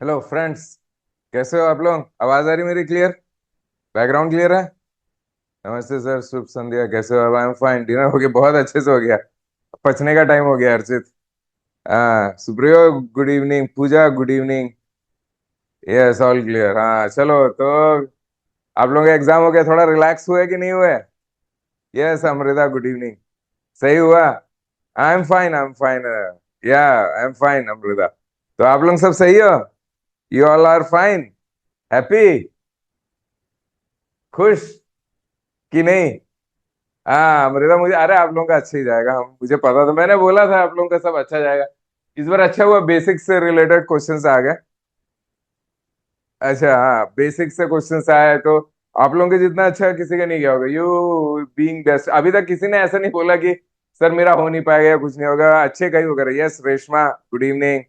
Hello friends. कैसे हो आप लोग? आवाज आ रही मेरी क्लियर? बैकग्राउंड क्लियर है? नमस्ते सर, शुभ संध्या। कैसे हो? I am fine. डिनर हो गया? बहुत अच्छे से हो गया। पचने का टाइम हो गया अर्चित। हाँ Supriyo, good evening. Pooja, good evening. Yes, all clear. हाँ चलो तो। आप लोगों का एग्जाम हो गया, थोड़ा रिलैक्स हुए कि नहीं हुए? Yes Amrita, good evening. सही हुआ? I am fine, I am fine. या, आई एम फाइन अमृता। तो आप लोग सब सही हो? You all are fine? Happy? खुश कि नहीं? हाँ अमृता, मुझे अरे आप लोगों का अच्छा ही जाएगा, हम मुझे पता था, मैंने बोला था आप लोगों का सब अच्छा जाएगा। इस बार अच्छा हुआ, बेसिक्स से रिलेटेड क्वेश्चंस आ गए। अच्छा हाँ, बेसिक्स से क्वेश्चंस आए तो आप लोगों के जितना अच्छा किसी का नहीं गया होगा। यू बीइंग बेस्ट, अभी तक किसी ने ऐसा नहीं बोला कि सर मेरा हो नहीं पाएगा या कुछ नहीं होगा। अच्छे का ही होगा। Yes Reshma, good evening.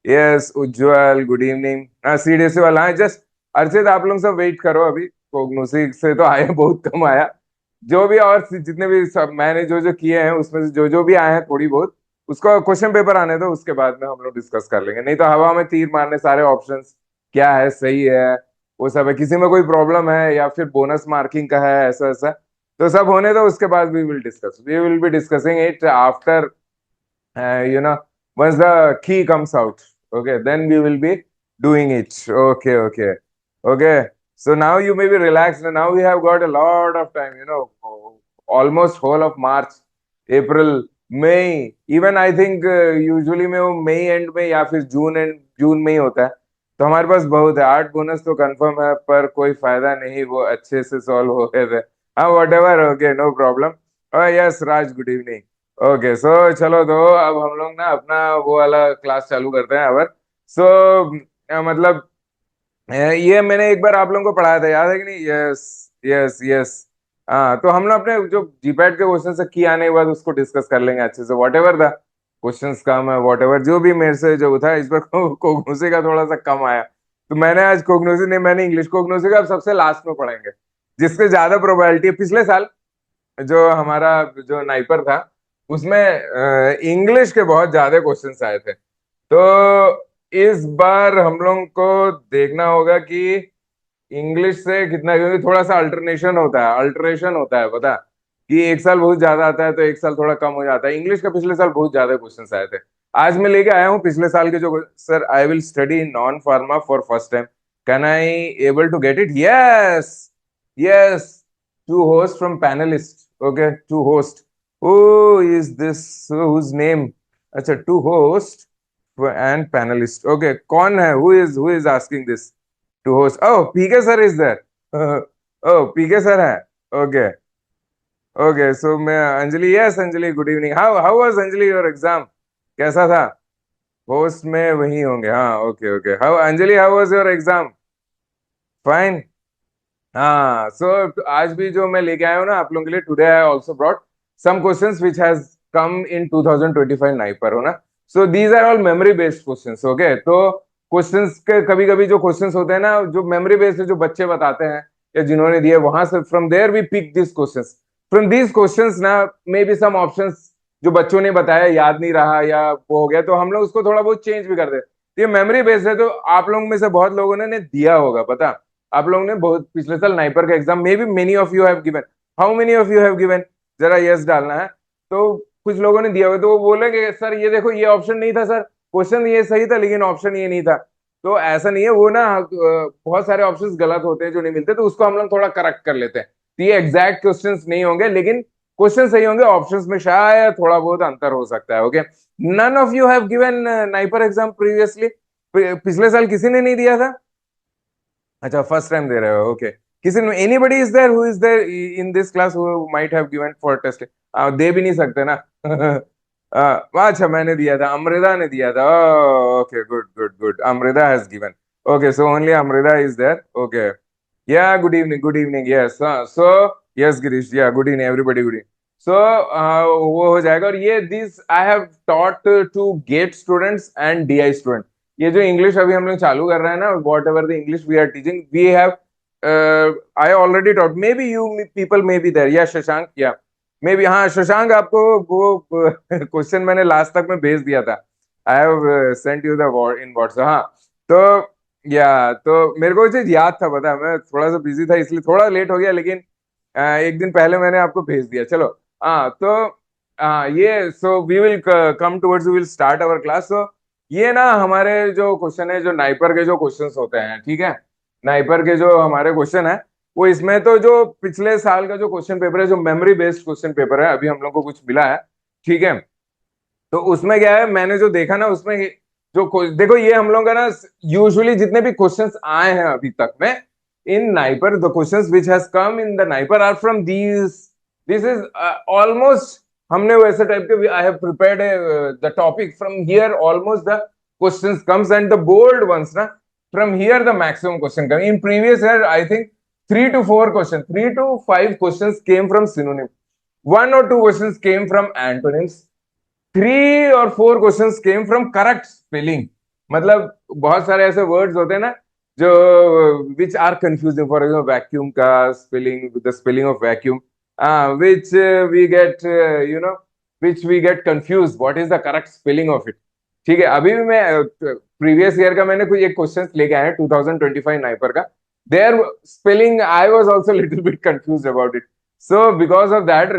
Yes Ujjwal, good evening. हाँ सीडीएसई वाला, हाँ जस्ट। अर्चित आप लोग सब वेट करो अभी। कोगनोसी से तो आए बहुत कम आया। जो भी और जितने भी सब मैंने जो जो किए हैं उसमें से जो जो भी आए हैं थोड़ी बहुत, उसका क्वेश्चन पेपर आने दो, उसके बाद में हम लोग डिस्कस कर लेंगे। नहीं तो हवा में तीर मारने सारे ऑप्शंस क्या है, सही है, वो सब है। किसी में कोई प्रॉब्लम है या फिर बोनस मार्किंग का है, ऐसा ऐसा तो सब होने दो। उसके बाद we will be discussing it after, you know, once the key comes out. Okay, then we will be doing it. Okay, okay, okay. So now you may be relaxed. Now we have got a lot of time, almost whole of March, April, May. Even I think usually में वो मई and में या फिर जून में ही होता है। तो हमारे पास बहुत है। 8 बोनस तो कंफर्म है, पर कोई फायदा नहीं, वो अच्छे से सॉल्व हो गए थे। हाँ whatever, okay no problem. Yes Raj, good evening. Okay so चलो तो अब हम लोग ना अपना वो वाला क्लास चालू करते हैं अब। सो मतलब ये मैंने एक बार आप लोगों को पढ़ाया था, याद है कि नहीं? Yes yes yes. हाँ तो हम लोग अपने जो जीपैट के क्वेश्चन से की आने के बाद उसको डिस्कस कर लेंगे अच्छे से। वॉट एवर था क्वेश्चंस कम है, वॉट एवर जो भी मेरे से जो था, इस बार कोगनोसी का थोड़ा सा कम आया। तो मैंने आज कोगनोसी नहीं, मैंने इंग्लिश। कोगनोसी का अब सबसे लास्ट में पढ़ेंगे, जिसके ज्यादा प्रोबेबिलिटी है। पिछले साल जो हमारा जो नाइपर था उसमें इंग्लिश के बहुत ज्यादा क्वेश्चंस आए थे। तो इस बार हम लोग को देखना होगा कि इंग्लिश से कितना, क्योंकि थोड़ा सा अल्टरनेशन होता है, अल्टरेशन होता है पता, कि एक साल बहुत ज्यादा आता है तो एक साल थोड़ा कम हो जाता है। इंग्लिश का पिछले साल बहुत ज्यादा क्वेश्चंस आए थे। आज मैं लेके आया हूँ पिछले साल के जो। Sir I will study non pharma for first time, can I able to get it? Yes yes. To host from panelist, okay to host. Who is this, whose name? अच्छा, to host and panelist, okay. कौन है? Who is asking this to host? Oh PK sir is there. Oh PK sir है। Okay okay so मैं Anjali, yes Anjali, good evening. How how was Anjali your exam? कैसा था? Host में वही होंगे, हाँ okay okay. How Anjali, how was your exam? Fine. हाँ सो आज भी जो मैं लेके आया हूँ ना आप लोगों के लिए, today I also brought some questions which has come in 2025 NIPER, हो ना। So these are all memory based questions, okay. तो क्वेश्चंस के कभी कभी जो क्वेश्चंस होते हैं ना, जो मेमोरी बेस्ड है, जो बच्चे बताते हैं या जिन्होंने दिए, वहां से from there we pick this questions. From these questions ना, मे बी सम ऑप्शंस जो बच्चों ने बताया याद नहीं रहा या वो हो गया, तो हम लोग उसको थोड़ा बहुत चेंज भी कर दे। ये मेमोरी बेस्ड है, तो आप लोगों में से बहुत लोगों ने दिया होगा पता। आप लोगों ने बहुत पिछले साल नाइपर का exam, may be many of you have given. How many of you have given? जरा यस डालना है। तो कुछ लोगों ने दिया हुआ, तो वो बोलेंगे सर ये देखो ये ऑप्शन नहीं था सर, क्वेश्चन ये सही था लेकिन ऑप्शन ये नहीं था। तो ऐसा नहीं है वो ना, बहुत सारे ऑप्शंस गलत होते हैं जो नहीं मिलते, तो उसको हम लोग थोड़ा करेक्ट कर लेते हैं। तो ये एग्जैक्ट क्वेश्चंस नहीं होंगे, लेकिन क्वेश्चन सही होंगे, ऑप्शंस में शायद थोड़ा बहुत अंतर हो सकता है, okay. None of you have given NIPER exam previously? पिछले साल किसी ने नहीं दिया था? अच्छा फर्स्ट टाइम दे रहे हो, ओके। किसी ने, anybody is there who is there in this class who might have given for test? दे भी नहीं सकते ना। अच्छा मैंने दिया था, अमृता ने दिया था। Okay good good good, Amrita has given. Okay so only Amrita is there, okay. Yeah good evening, good evening, yes. So yes Girish, yeah good evening everybody, good evening. So वो हो जाएगा। और ये this I have taught to get students and DI student. ये जो English अभी हम लोग चालू कर रहे हैं ना, whatever the English we are teaching, we have I already taught, maybe you people may be there, या शशांक, या मे बी, हाँ शशांक आपको वो क्वेश्चन मैंने लास्ट तक में भेज दिया था। I have sent you the in WhatsApp, हाँ। तो तो मेरे को ये चीज याद था, पता है, मैं थोड़ा सा बिजी था इसलिए थोड़ा लेट हो गया, लेकिन एक दिन पहले मैंने आपको भेज दिया। चलो, तो ये so we will come towards, we will start our class. So ये ना हमारे जो क्वेश्चन है, जो नाइपर के जो क्वेश्चंस होते हैं, ठीक है, नाइपर के जो हमारे क्वेश्चन है, वो इसमें तो जो पिछले साल का जो क्वेश्चन पेपर है, जो मेमोरी बेस्ड क्वेश्चन पेपर है, अभी हम लोग को कुछ मिला है, ठीक है। तो उसमें क्या है, मैंने जो देखा ना, उसमें देखो, ये हम लोग का ना, यूजुअली जितने भी क्वेश्चंस आए हैं अभी तक में in NIPER, the questions which has come in the NIPER are from these, this is almost, हमने वैसे टाइप के, I have prepared the topic from here, almost the questions comes and the bold ones ना, from here the maximum question come. In previous year I think 3 to 4 question, 3 to 5 questions came from synonym, 1 or 2 questions came from antonyms, 3 or 4 questions came from correct spelling. मतलब बहुत सारे ऐसे words होते हैं ना जो which are confusing, for example vacuum का spelling, the spelling of vacuum, which we get you know which we get confuse what is the correct spelling of it. ठीक है, अभी भी मैं प्रीवियस ईयर का मैंने कुछ एक क्वेश्चन लेके आया 2025 नाइपर का, there spelling I was also little bit confused about it. So because of that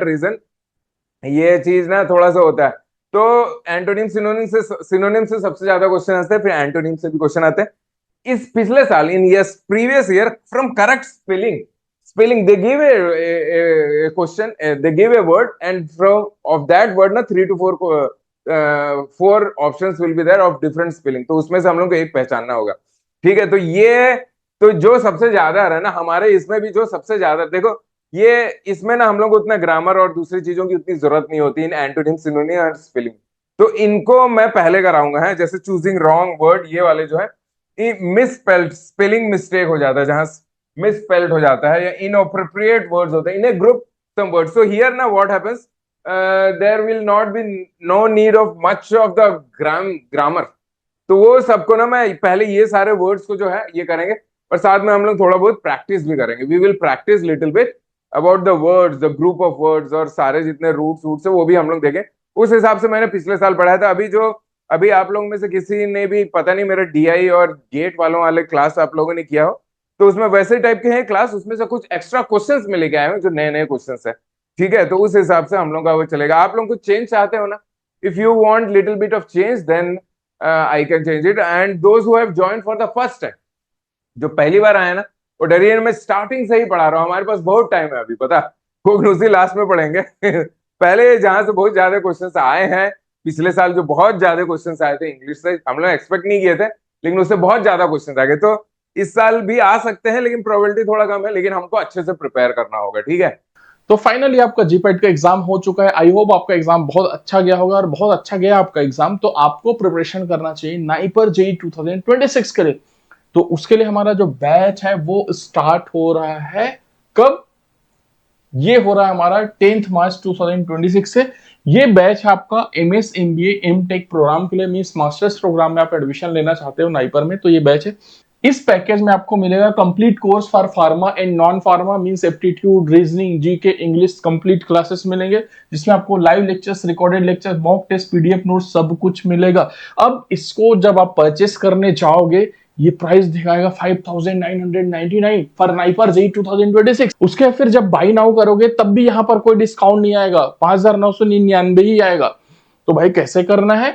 reason ये चीज ना थोड़ा सा होता है। तो एंटोनिम सिनोनिम से सबसे ज्यादा क्वेश्चन आते हैं, फिर एंटोनिम से भी क्वेश्चन आते हैं। इस पिछले साल, in yes previous year, from correct spelling they give a question, they give a word, and from of that word ना 3 to 4 options will be there of different spelling. तो उसमें से हम लोग को एक पहचानना होगा, ठीक है। तो जो सबसे ज्यादा आ रहा है ना हमारे इसमें भी, जो सबसे ज्यादा देखो, ये इसमें ना हम लोग को उतना ग्रामर और दूसरी चीजों की उतनी जरूरत नहीं होती इन एंटोनिम सिनोनिम और स्पेलिंग। तो इनको मैं पहले कराऊंगा है, जैसे चूजिंग रॉन्ग वर्ड, ये वाले जो है मिस स्पेल्ड, स्पेलिंग मिस्टेक हो जाता है जहां मिस स्पेल्ड हो जाता है, या इनअप्रोप्रिएट वर्ड्स होते हैं in a group some word. So here ना what happens, there will not be no need of much of the grammar. तो वो सबको ना मैं पहले ये सारे वर्ड्स को जो है ये करेंगे, और साथ में हम लोग थोड़ा बहुत प्रैक्टिस भी करेंगे। We will practice little bit about the words, the group of words, और सारे जितने रूट्स वूट्स है वो भी हम लोग देखें। उस हिसाब से मैंने पिछले साल पढ़ाया था। अभी आप लोगों में से किसी ने भी, पता नहीं, मेरे डीआई और गेट वालों वाले क्लास आप लोगों ने किया हो, तो उसमें वैसे टाइप के हैं क्लास, उसमें से कुछ एक्स्ट्रा क्वेश्चंस में लेके आए हैं जो नए नए क्वेश्चंस है, ठीक है। तो उस हिसाब से हम लोग का वो चलेगा। आप लोग कुछ चेंज चाहते हो ना, if you want little bit of change, then I can change it. And those who have joined for the first time, जो पहली बार आए ना, वो डरिए, मैं स्टार्टिंग से ही पढ़ा रहा हूँ, हमारे पास बहुत टाइम है अभी, पता, उसी लास्ट में पढ़ेंगे। पहले जहां से बहुत ज्यादा क्वेश्चंस आए हैं पिछले साल, जो बहुत ज्यादा क्वेश्चंस आए थे इंग्लिश से, हम लोग एक्सपेक्ट नहीं किए थे, लेकिन उससे बहुत ज्यादा क्वेश्चंस आ गए। तो इस साल भी आ सकते हैं, लेकिन प्रोबेबिलिटी थोड़ा कम है, लेकिन हमको अच्छे से प्रिपेयर करना होगा, ठीक है। तो फाइनली आपका जीपैट का एग्जाम हो चुका है। आई होप आपका एग्जाम बहुत अच्छा गया होगा, और बहुत अच्छा गया आपका एग्जाम। तो आपको प्रिपरेशन करना चाहिए नाइपर जेई 2026 के लिए। तो उसके लिए हमारा जो बैच है वो स्टार्ट हो रहा है कब? ये हो रहा है हमारा 10 मार्च 2026 से। ये बैच है आपका MS MBA M tech program के लिए, मींस मास्टर्स प्रोग्राम में आप एडमिशन लेना चाहते हो नाइपर में, तो ये बैच है। इस पैकेज में आपको मिलेगा complete course for pharma and non pharma, means aptitude, reasoning, GK, English complete classes मिलेंगे, जिसमें आपको live lectures, recorded lecture, mock test, PDF notes सब कुछ मिलेगा। अब इसको जब आप परचेस करने जाओगे, ये प्राइस दिखाएगा 5999 फॉर नाइपर जेई 2026। उसके फिर जब बाई नाउ करोगे तब भी यहां पर कोई डिस्काउंट नहीं आएगा, 5999 ही आएगा। तो भाई कैसे करना है?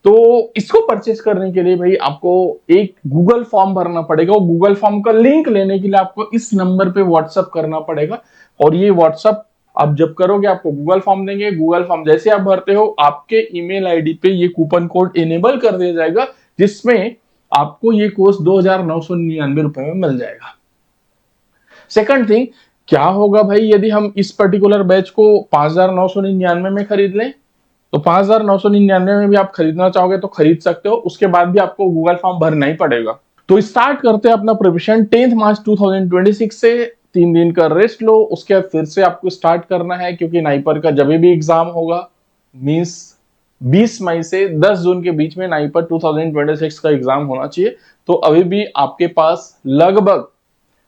तो इसको परचेस करने के लिए भाई आपको एक गूगल फॉर्म भरना पड़ेगा। वो गूगल फॉर्म का लिंक लेने के लिए आपको इस नंबर पे व्हाट्सअप करना पड़ेगा, और ये व्हाट्सअप आप जब करोगे आपको गूगल फॉर्म देंगे। गूगल फॉर्म जैसे आप भरते हो, आपके ईमेल आईडी पे ये कूपन कोड इनेबल कर दिया जाएगा, जिसमें आपको ये कोर्स 2999 रुपए में मिल जाएगा। सेकंड थिंग, क्या होगा भाई यदि हम इस पर्टिकुलर बैच को 5999 में खरीद लें? तो 5999 में भी आप खरीदना चाहोगे तो खरीद सकते हो, उसके बाद भी आपको गूगल फॉर्म भरना ही पड़ेगा। तो स्टार्ट करते हैं अपना प्रिपरेशन 10 मार्च 2026 से। 3 दिन का रेस्ट लो, उसके बाद फिर से आपको स्टार्ट करना है, क्योंकि नाइपर का जब भी एग्जाम होगा, मींस 20 मई से 10 जून के बीच में नाइपर 2026 का एग्जाम होना चाहिए। तो अभी भी आपके पास लगभग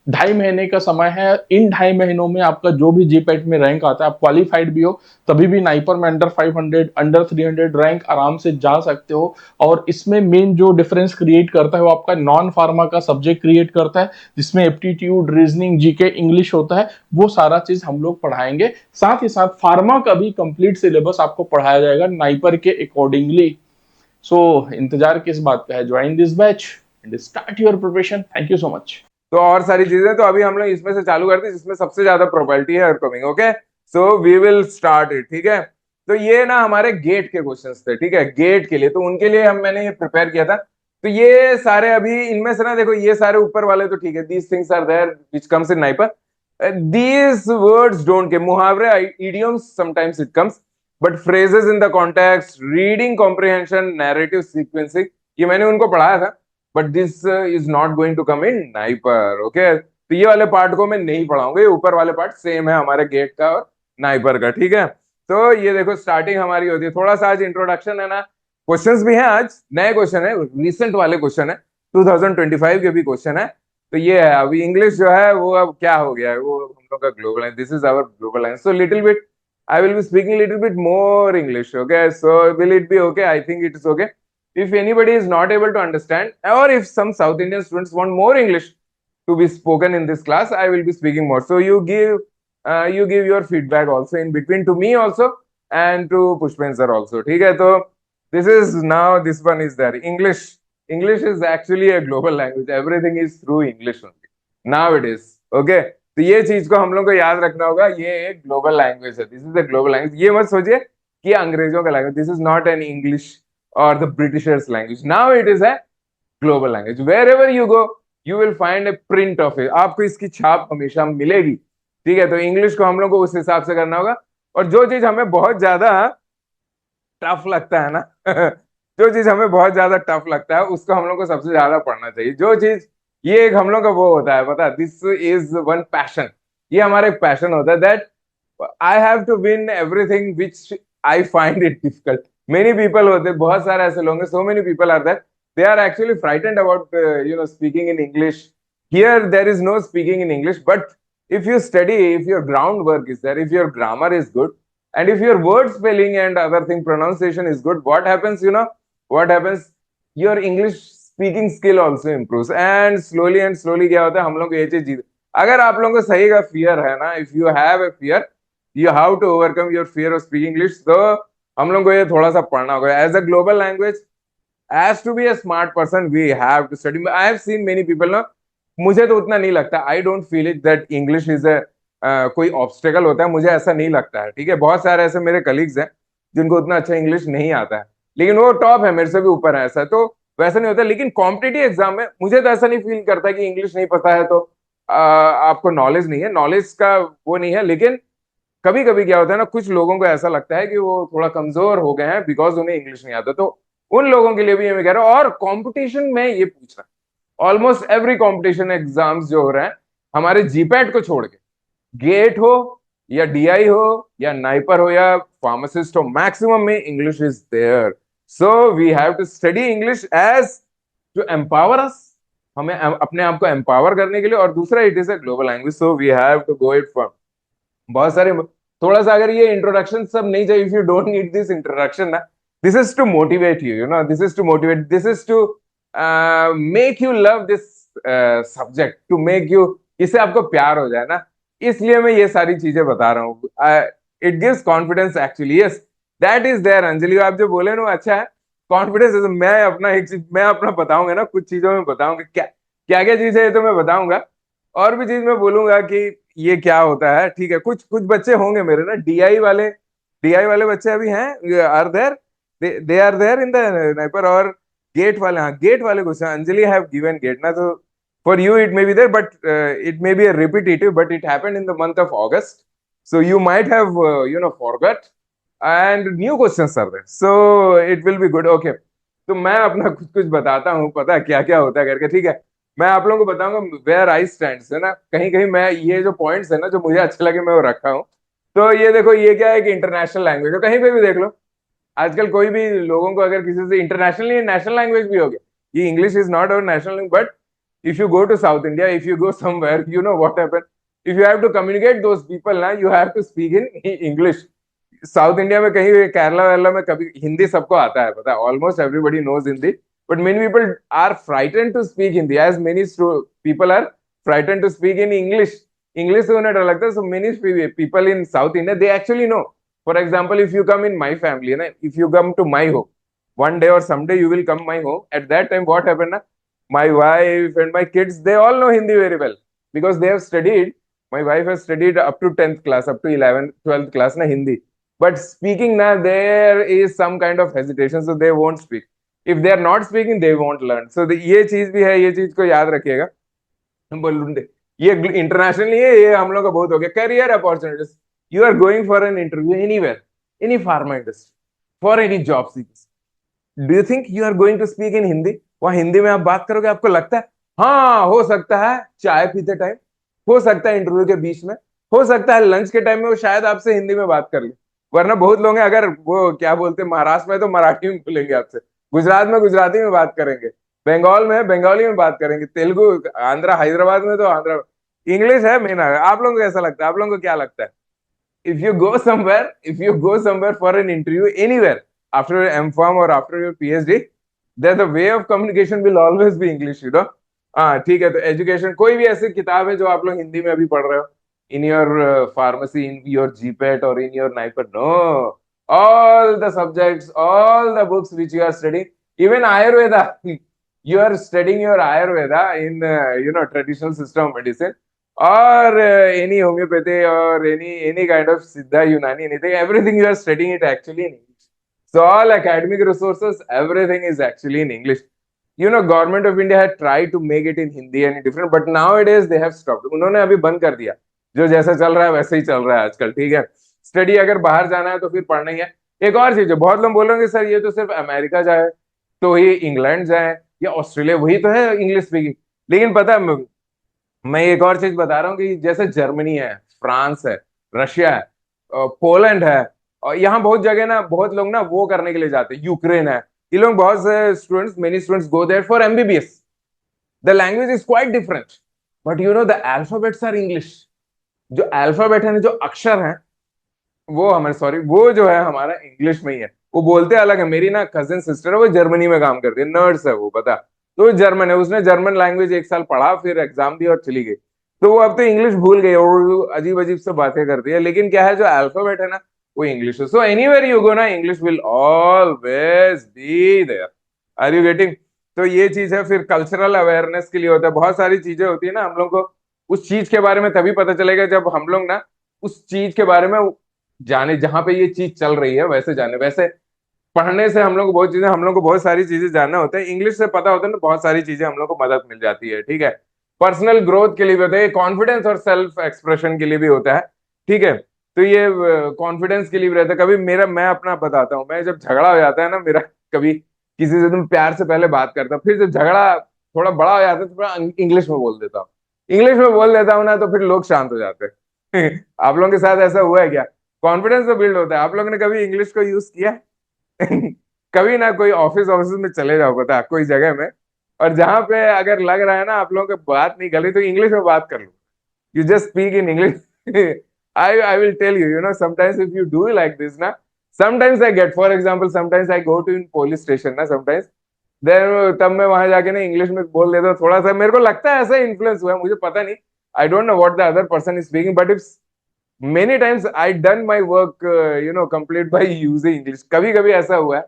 2.5 महीने का समय है। इन 2.5 महीनों में आपका जो भी जीपैट में रैंक आता है, आप क्वालिफाइड भी हो तभी भी नाइपर में अंडर 500 अंडर 300 रैंक आराम से जा सकते हो। और इसमें मेन जो डिफरेंस क्रिएट करता है वो आपका नॉन फार्मा का सब्जेक्ट क्रिएट करता है, जिसमें एप्टीट्यूड, रीजनिंग, जीके, इंग्लिश होता है। वो सारा चीज हम लोग पढ़ाएंगे। साथ ही साथ फार्मा का भी कंप्लीट सिलेबस आपको पढ़ाया जाएगा नाइपर के अकॉर्डिंगली। सो इंतजार किस बात का है, join this batch and start your preparation. Thank you so much. तो और सारी चीजें तो अभी हम लोग इसमें से चालू करते हैं जिसमें सबसे ज्यादा प्रोबेबिलिटी है coming. Okay, so we will start it. ठीक है, तो ये ना हमारे गेट के क्वेश्चंस थे। ठीक है, गेट के लिए तो उनके लिए मैंने ये प्रिपेयर किया था। तो ये सारे अभी इनमें से ना देखो, ये सारे ऊपर वाले तो ठीक है, these things are there which comes in NIPER. These words don't के मुहावरे, idioms sometimes it comes, but phrases in the context, reading comprehension, narrative sequencing, ये मैंने उनको पढ़ाया था। But this is not going to come in NIPER. Okay, तो ये वाले पार्ट को मैं नहीं पढ़ाऊंगा, ये ऊपर वाले पार्ट सेम है हमारे गेट का और नाइपर का। ठीक है, तो ये देखो स्टार्टिंग हमारी होती है, थोड़ा सा आज इंट्रोडक्शन है ना, क्वेश्चंस भी हैं आज, नए क्वेश्चन है, रिसेंट वाले क्वेश्चन है, 2025 के भी क्वेश्चन है। तो ये है, अभी इंग्लिश जो है वो अब क्या हो गया है, वो हम लोग का ग्लोबल है, this is our global language. So little bit I will be speaking little bit more English. Okay, so will it be okay? I think it is okay if anybody is not able to understand, or if some South Indian students want more English to be spoken in this class, I will be speaking more. So you give your feedback also in between to me also and to Pushpen sir also. ठीक है, तो this is now, this one is there. English is actually a global language. Everything is through English only nowadays. Okay, तो ये चीज को हम लोग को याद रखना होगा, ये एक ग्लोबल लैंग्वेज है, this is a global language. ये मत सोचिए कि अंग्रेजों का language, this is not an English or the Britishers' language. Now it is a global language. Wherever you go, you will find a print of it. आपको इसकी छाप हमेशा मिलेगी। ठीक है, तो इंग्लिश को हम लोग को उस हिसाब से करना होगा। और जो चीज हमें बहुत ज्यादा टफ लगता है ना जो चीज हमें बहुत ज्यादा टफ लगता है उसको हम लोग को सबसे ज्यादा पढ़ना चाहिए। जो चीज, ये एक हम लोग का वो होता है, पता है, दिस इज वन पैशन। ये हमारा एक पैशन होता है, that I have to win everything which I find it difficult. Many people होते, बहुत सारे ऐसे लोग हैं, so many people are that they are actually frightened about speaking in English. Here there is no speaking in English, but if you study, if your groundwork is there, if your grammar is good, and if your word spelling and other thing pronunciation is good, what happens, what happens, your English speaking skill also improves, and slowly क्या होता है, हम लोग ये चीज जीत, अगर आप लोगों को सही का फियर है ना, if you have a fear, you have to overcome your fear of speaking English. तो हम लोग को ये थोड़ा सा पढ़ना होगा। As a global language, as to be a smart person, we have to study. I have seen many people ना, मुझे तो उतना नहीं लगता, I don't feel it that English is a कोई ऑब्स्टेकल होता है, मुझे ऐसा नहीं लगता है। ठीक है, बहुत सारे ऐसे मेरे कलीग्स हैं जिनको उतना अच्छा इंग्लिश नहीं आता है, लेकिन वो टॉप है, मेरे से भी ऊपर है, ऐसा तो वैसा नहीं होता। लेकिन कॉम्पिटिटिव एग्जाम में मुझे तो ऐसा नहीं फील करता कि इंग्लिश नहीं पता है तो आपको नॉलेज नहीं है, नॉलेज का वो नहीं है। लेकिन कभी कभी क्या होता है ना, कुछ लोगों को ऐसा लगता है कि वो थोड़ा कमजोर हो गए हैं बिकॉज उन्हें इंग्लिश नहीं आता। तो उन लोगों के लिए भी ये मैं कह रहा हूँ। और कंपटीशन में ये पूछ रहा है, ऑलमोस्ट एवरी कंपटीशन एग्जाम्स जो हो रहे हैं हमारे जीपैट को छोड़ के, गेट हो या डीआई हो या नाइपर हो या फार्मासिस्ट हो, मैक्सिमम में English is there. So we have to study English as to empower us, हमें अपने आप को एम्पावर करने के लिए। और दूसरा, it is a global language, so we have to go it for बहुत सारे, थोड़ा सा अगर ये इंट्रोडक्शन सब नहीं चाहिए, if you don't need this introduction ना, this is to motivate you, this is to motivate, this is to make you love this subject, to make you, इससे आपको प्यार हो जाए ना, इसलिए मैं ये सारी चीजें बता रहा हूँ। It gives confidence actually, yes that is there. Anjali, आप जो बोले ना अच्छा है, कॉन्फिडेंस। मैं अपना एक चीज मैं अपना बताऊंगा ना, कुछ चीजों में बताऊंगा क्या क्या क्या चीज है, ये तो मैं बताऊंगा। और भी चीज मैं बोलूंगा कि ये क्या होता है। ठीक है, कुछ कुछ बच्चे होंगे मेरे ना, डीआई वाले बच्चे अभी हैं, are there, they are there in the NIPER. और गेट वाले, हाँ गेट वाले question, Anjali have given GATE ना, तो for you it may B there, but it may be a repetitive, but it happened in the month of August, so you might have forgot and new questions are there, so it will be good. Okay, तो मैं अपना कुछ कुछ बताता हूँ, पता है क्या क्या होता है करके। ठीक है, मैं आप लोगों को बताऊंगा वेयर आई स्टैंड है ना, कहीं कहीं मैं ये जो पॉइंट्स है ना जो मुझे अच्छे लगे मैं वो रखा हूँ। तो ये देखो, ये क्या है कि इंटरनेशनल लैंग्वेज है, कहीं पे भी देख लो, आजकल कोई भी लोगों को अगर किसी से इंटरनेशनल, नेशनल लैंग्वेज भी हो गया, ये English is not our national language, but If you go to South India, if you go somewhere, you know what happened. If you have to communicate those people ना, you have to speak in English. South India में कहीं भी केरला वेरला में कभी हिंदी सबको आता है, पता है, almost everybody knows Hindi, but many people are frighten to speak Hindi, as many people are frighten to speak in English. English से उन्हें डर लगता है. So many people in South India they actually know. For example, if you come in my family ना, if you come to my home one day or someday you will come my home, at that time what happened na, my wife and my kids, they all know Hindi very well because they have studied. My wife has studied up to 10th class, up to 11th 12th class na Hindi, but speaking na, there is some kind of hesitation, so they won't speak. If they are not speaking, they won't learn. So ये चीज भी है, ये चीज को याद रखिएगा. बोलूंगे ये इंटरनेशनली है, ये हम लोग का बहुत हो गया. Career opportunities, you are going for an interview anywhere, any pharma industry, for any job seekers, do you think you are going to speak in Hindi? वहां हिंदी में आप बात करोगे, आपको लगता है? हाँ, हो सकता है चाय पीते टाइम, हो सकता है इंटरव्यू के बीच में, हो सकता है लंच के टाइम में वो शायद आपसे हिंदी में बात कर ले. वरना बहुत लोग हैं, अगर वो क्या बोलते हैं, महाराष्ट्र में तो मराठी में बोलेंगे आपसे, गुजरात में गुजराती में बात करेंगे, बंगाल में बंगाली में बात करेंगे, तेलुगु, आंध्रा हैदराबाद में तो आंध्रा. इंग्लिश है मेन. आप लोगों को कैसा लगता है? आप लोगों को क्या लगता है? If you go somewhere for an interview anywhere after your M.Pharm or after your PhD, then the way of communication will always be English, you know. हाँ ठीक है. तो एजुकेशन, कोई भी ऐसी किताब है जो आप लोग हिंदी में अभी पढ़ रहे हो, in your pharmacy, in your GPAT और in your NIPER? No. all the subjects, all the books which you are studying, even Ayurveda, you are studying your Ayurveda in traditional system of medicine, or any homeopathy, or any kind of Siddha, Unani, anything, everything you are studying it actually in English. So all academic resources, everything is actually in English. Government of India had tried to make it in Hindi and different, but nowadays they have stopped. उन्होंने अभी बंद कर दिया. जो जैसा चल रहा है वैसे ही चल रहा है आजकल. ठीक है, स्टडी अगर बाहर जाना है तो फिर पढ़ना ही है. एक और चीज है, बहुत लोग बोलेंगे सर ये तो सिर्फ अमेरिका जाए, तो ही इंग्लैंड जाए या ऑस्ट्रेलिया, वही तो है इंग्लिश स्पीकिंग. लेकिन पता है, मैं एक और चीज बता रहा हूँ कि जैसे जर्मनी है, फ्रांस है, रशिया है, पोलैंड है, और यहाँ बहुत जगह ना, बहुत लोग ना वो करने के लिए जाते हैं, यूक्रेन है, ये लोग बहुत से students, many students go there for MBBS. The language is quite different, but the alphabets are English. जो अल्फाबेट है ना, जो अक्षर है, वो हमारे, सॉरी, वो जो है हमारा इंग्लिश में ही है. वो बोलते अलग है. मेरी ना कजिन सिस्टर है, वो जर्मनी में काम करती है, नर्स है वो, पता. तो जर्मन है, उसने जर्मन लैंग्वेज 1 साल पढ़ा, फिर एग्जाम दी और चली गई. तो वो अब तो इंग्लिश भूल गई और अजीब अजीब से बातें करती है. लेकिन क्या है, जो अल्फाबेट है ना, वो इंग्लिश है. सो एनीवेयर यू गो ना, English will always be there. Are you getting? तो ये चीज है. फिर कल्चरल अवेयरनेस के लिए होता है, बहुत सारी चीजें होती है ना. हम लोग को उस चीज के बारे में तभी पता चलेगा जब हम लोग ना उस चीज के बारे में जाने, जहां पे ये चीज चल रही है वैसे जाने. वैसे पढ़ने से हम लोग को बहुत चीजें, हम लोग को बहुत सारी चीजें जानना होता है. इंग्लिश से पता होता है ना, बहुत सारी चीजें हम लोग को मदद मिल जाती है. ठीक है, पर्सनल ग्रोथ के लिए भी होता है, कॉन्फिडेंस और सेल्फ एक्सप्रेशन के लिए भी होता है. ठीक है, तो ये कॉन्फिडेंस के लिए भी रहता है. कभी मेरा, मैं अपना बताता हूँ, मैं जब झगड़ा हो जाता है ना मेरा, कभी किसी से तुम प्यार से पहले बात करता हूँ, फिर जब झगड़ा थोड़ा बड़ा हो जाता है तो थोड़ा इंग्लिश में बोल देता हूँ. इंग्लिश में बोल देता हूँ ना, तो फिर लोग शांत हो जाते हैं. आप लोगों के साथ ऐसा हुआ है क्या? कॉन्फिडेंस तो बिल्ड होता है. आप लोगों ने कभी इंग्लिश को यूज किया? कभी ना, कोई ऑफिस ऑफिस में चले जाओ, पता है, कोई जगह में, और जहां पे अगर लग रहा है ना आप लोगों की बात नहीं कर रही, तो इंग्लिश में बात कर लो. You just speak in English. I will tell you, sometimes if you do like this ना, sometimes I get, for example, sometimes I go to in police station ना, sometimes then तब मैं वहां जाके ना इंग्लिश में बोल देता हूँ. थोड़ा सा मेरे को लगता है ऐसा इन्फ्लुएंस हुआ है, मुझे पता नहीं. I don't know what the other person is speaking, but if many times I done my work, complete by using English. कभी कभी ऐसा हुआ है,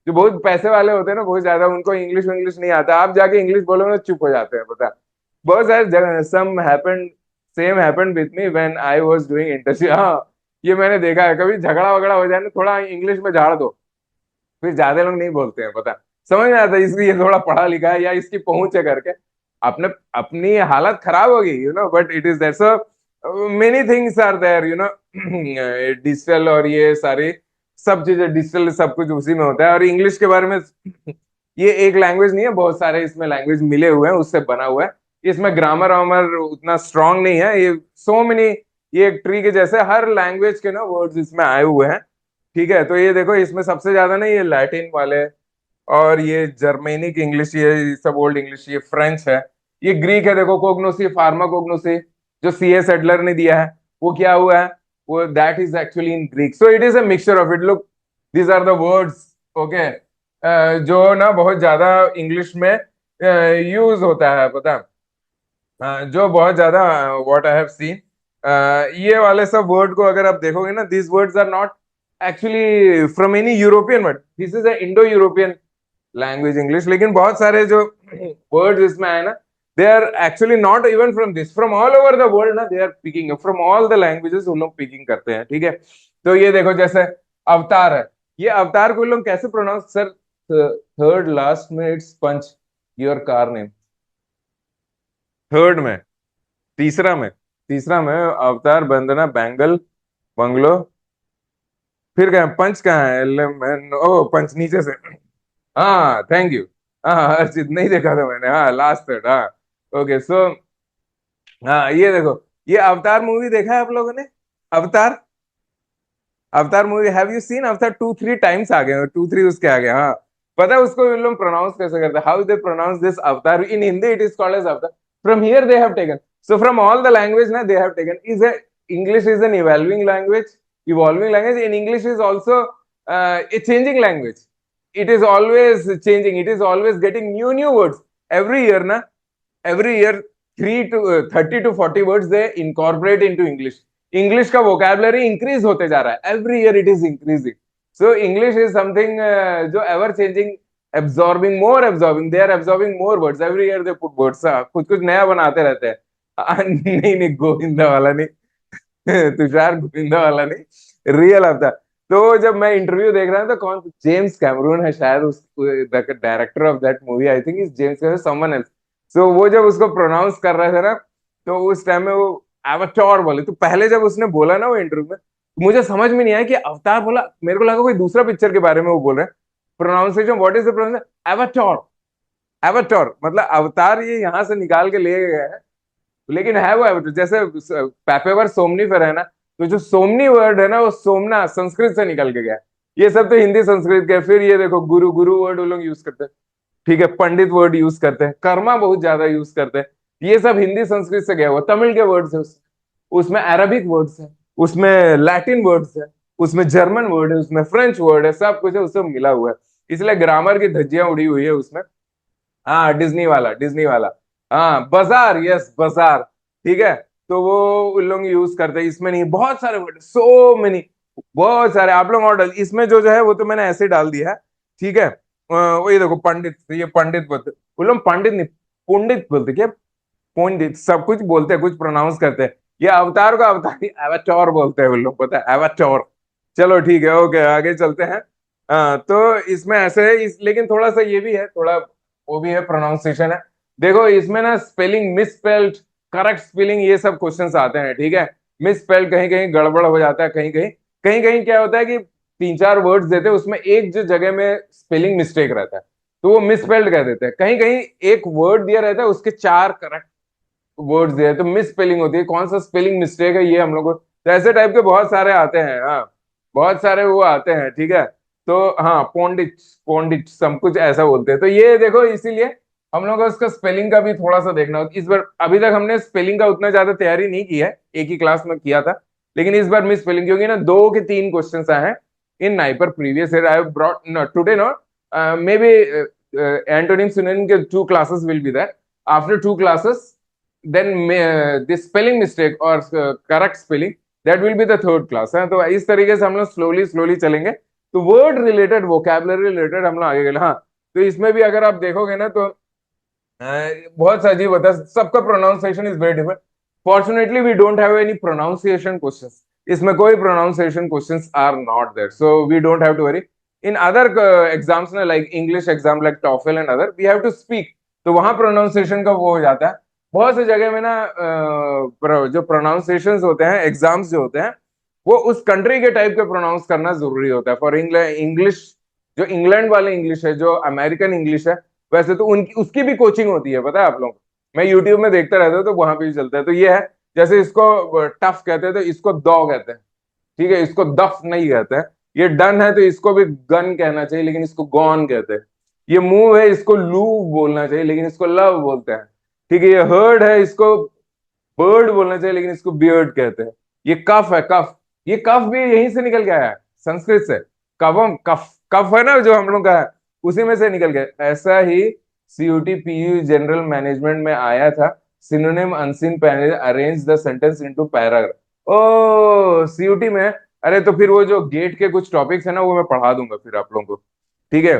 जो बहुत पैसे वाले होते हैं ना, बहुत ज्यादा, उनको इंग्लिश नहीं आता, आप जाके इंग्लिश बोलोगे ना, चुप हो जाते हैं, पता. बहुत सारे जगह some happened, same happened with me when I was doing internship. हाँ, ये मैंने देखा है. कभी झगड़ा वगड़ा हो जाए ना, थोड़ा इंग्लिश में झाड़ दो, फिर ज्यादा लोग नहीं बोलते हैं, पता. समझ में आता है इसलिए ये थोड़ा पढ़ा लिखा है या इसकी पहुंच है करके. अपने अपनी हालत खराब होगी, but it is that. So many things are there, digital, और ये सारी सब चीजें डिजिटल, सब कुछ उसी में होता है. और इंग्लिश के बारे में, ये एक लैंग्वेज नहीं है, बहुत सारे इसमें लैंग्वेज मिले हुए हैं, उससे बना हुआ है. इसमें ग्रामर वामर उतना स्ट्रांग नहीं है. ये सो मेनी, ये एक ट्री के जैसे हर लैंग्वेज के ना वर्ड्स इसमें आए हुए हैं. ठीक है, तो ये देखो, इसमें सबसे ज्यादा ना ये लैटिन वाले, और ये जर्मेनिक इंग्लिश, ये सब ओल्ड इंग्लिश, ये फ्रेंच है, ये ग्रीक है, देखो कोग्नोसी, फार्माकोग्नोसी जो CS एडलर ने दिया है वो क्या हुआ है, वो that is actually in Greek. So it is a mixture of it. Look, these are the words, okay, जो ना बहुत ज्यादा इंग्लिश में यूज होता है, पता है? जो बहुत ज्यादा, व्हाट आई हैव सीन, ये वाले सब वर्ड को अगर आप देखोगे ना, this words are not actually from any European word, this is a Indo European language English. लेकिन बहुत सारे जो वर्ड्स इसमें आए ना, they are actually not even from this, from all over the world ना, they are picking from all the languages, उन लोग पिकिंग करते हैं, ठीक है। तो ये देखो जैसे अवतार है, ये अवतार को लोग कैसे प्रोनाउंस, सर थर्ड लास्ट में it's punch your car name, third में, तीसरा में अवतार, बंदना, बैंगल, बंगलो, फिर कहा पंच कहाँ है, ओ पंच नीचे से, हाँ थैंक यू, हाँ अर्चित नहीं देखा था मैंने, हाँ लास्ट थर्ड, हाँ ओके। सो हाँ ये देखो, ये अवतार मूवी देखा है आप लोगों ने? अवतार, Avatar movie have you seen? अवतार 2-3 टाइम्स आ गए, 2-3 उसके आगे, हाँ। पता है उसको ये लोग प्रोनाउंस कैसे करते हैं? How they pronounce this avatar? In Hindi it is called as avatar, from here they have taken, so from all the language ना they have taken, is English is an evolving language, in English is also a changing language, it is always changing, it is always getting new words every year na, every year 30 to 40 words they incorporate into English का vocabulary increase होते जा रहा है, every year it is increasing. So English is something जो ever changing, absorbing, they are absorbing more words every year, they put words, कुछ कुछ नया बनाते रहते हैं। नहीं नहीं, गोविंदा वाला नहीं, तुषार गोविंदा वाला नहीं, रियल आता। तो जब मैं इंटरव्यू देख रहा था, तो कौन, जेम्स कैमरून है शायद, उस director of that movie, I think is James Cameron, someone else. So वो जब उसको प्रोनाउंस कर रहे थे ना, तो उस टाइम में वो एवाटार बोले, तो पहले जब उसने बोला ना वो इंटरव्यू में, तो मुझे समझ में नहीं आया कि अवतार बोला, मेरे को लगा कोई दूसरा पिक्चर के बारे में वो बोल रहे हैं। Pronunciation, what is the pronunciation? Avatar, Avatar मतलब अवतार, ये यहाँ से निकाल के ले गए हैं, लेकिन है वो एवाटार। जैसे पेपेवर सोमनीफर है ना, तो जो सोमनी वर्ड है ना, वो सोमना संस्कृत से निकल के गया है। ये सब तो हिंदी संस्कृत के। फिर ये देखो गुरु, गुरु वर्ड वो लोग यूज करते हैं, ठीक है। पंडित वर्ड यूज करते हैं, कर्मा बहुत ज्यादा यूज करते हैं, ये सब हिंदी संस्कृत से गया हुआ। तमिल के वर्ड्स है उसमें अरबिक वर्ड्स है, उसमें लैटिन वर्ड्स है, उसमें जर्मन वर्ड है, उसमें फ्रेंच वर्ड है, सब कुछ है, उससे मिला हुआ है। इसलिए ग्रामर की धज्जियां उड़ी हुई है उसमें। हाँ डिज्नी वाला, डिज्नी वाला, हाँ बाजार, यस बाजार, ठीक है। तो वो उन लोग यूज करते हैं, इसमें नहीं, बहुत सारे वर्ड, सो मेनी, बहुत सारे। आप लोग और इसमें जो जो है वो तो मैंने ऐसे डाल दिया है, ठीक है। वो ये देखो पंडित, ये पंडित बोलते, वो लोग पंडित नहीं पंडित बोलते, क्या पंडित, सब कुछ बोलते हैं, कुछ प्रोनाउंस करते हैं। ये अवतार को अवतार नहीं, एवाटोर बोलते हैं वो लोग, पता है, एवाटोर। चलो ठीक है, ओके आगे चलते हैं। तो इसमें ऐसे है लेकिन थोड़ा सा ये भी है, थोड़ा वो भी है, प्रोनाउंसिएशन है। देखो इसमें ना स्पेलिंग मिसस्पेल्ड, करेक्ट स्पेलिंग, ये सब क्वेश्चंस आते हैं, ठीक है। मिसस्पेल्ड कहीं कहीं गड़बड़ हो जाता है, कहीं कहीं, कहीं कहीं क्या होता है कि 3-4 वर्ड्स देते हैं, उसमें एक जो जगह में स्पेलिंग मिस्टेक रहता है, तो वो मिसस्पेल्ड कह देते हैं। कहीं कहीं एक वर्ड दिया रहता है, उसके 4 करेक्ट वर्ड्स दिए, तो मिस स्पेलिंग होती है, कौन सा स्पेलिंग मिस्टेक है ये हम लोग को, तो ऐसे टाइप के बहुत सारे आते हैं, हाँ बहुत सारे वो आते हैं, ठीक है। तो हाँ पोंडिच, पोंडिच सब कुछ ऐसा बोलते हैं। तो ये देखो, इसीलिए हम लोग को उसका स्पेलिंग का भी थोड़ा सा देखना होता। इस बार अभी तक हमने स्पेलिंग का उतना ज्यादा तैयारी नहीं की है, एक ही क्लास में किया था, लेकिन इस बार मिस स्पेलिंग, क्योंकि ना 2 के 3 क्वेश्चन आए हैं in NIPER previous year. I have brought today not, maybe antonym synonym के 2 classes will be there. After 2 classes, then the spelling mistake or correct spelling, that will be the 3rd class है। तो इस तरीके से हम लोग slowly slowly चलेंगे, तो वर्ड रिलेटेड, वोकैबुलरी रिलेटेड हम लोग आगे गए। हाँ तो इसमें भी अगर आप देखोगे ना, तो बहुत सा अजीब होता है, सबका pronunciation is very different. Fortunately we don't have any pronunciation questions, इसमें कोई pronunciation questions are not there, so we don't have to worry. In other exams ना, like English exam, like TOEFL and other, we have to speak, तो वहां pronunciation का वो हो जाता है। बहुत सी जगह में ना जो प्रोनाउंसिएशन होते हैं, एग्जाम्स जो होते हैं, वो उस कंट्री के टाइप के प्रोनाउंस करना जरूरी होता है। फॉर इंग्लिश, जो इंग्लैंड वाले इंग्लिश है, जो अमेरिकन इंग्लिश है, वैसे तो उनकी उसकी भी कोचिंग होती है, पता है आप लोगों को, मैं यूट्यूब में देखता रहता हूँ, तो वहां पे भी चलता है। तो ये है, जैसे इसको टफ कहते हैं तो इसको दौ कहते हैं, ठीक है, इसको दफ नहीं कहते हैं। ये डन है तो इसको भी गन कहना चाहिए, लेकिन इसको गॉन कहते हैं। ये मूव है, इसको लू बोलना चाहिए, लेकिन इसको लव बोलते हैं। ठीक है, ये हर्ड है, इसको बर्ड बोलना चाहिए लेकिन इसको बियर्ड कहते हैं। ये कफ है, कफ। ये कफ भी यहीं से निकल के आया है, संस्कृत से। कवम, कफ, कफ है ना जो हम लोग का है, उसी में से निकल गया। ऐसा ही सीयूटी पीयू जनरल मैनेजमेंट में आया था, synonym unseen panel arrange the sentence into paragraph. ओ सीयूटी में। अरे तो फिर वो जो गेट के कुछ टॉपिक्स है ना, वो मैं पढ़ा दूंगा फिर आप लोगों को। ठीक है,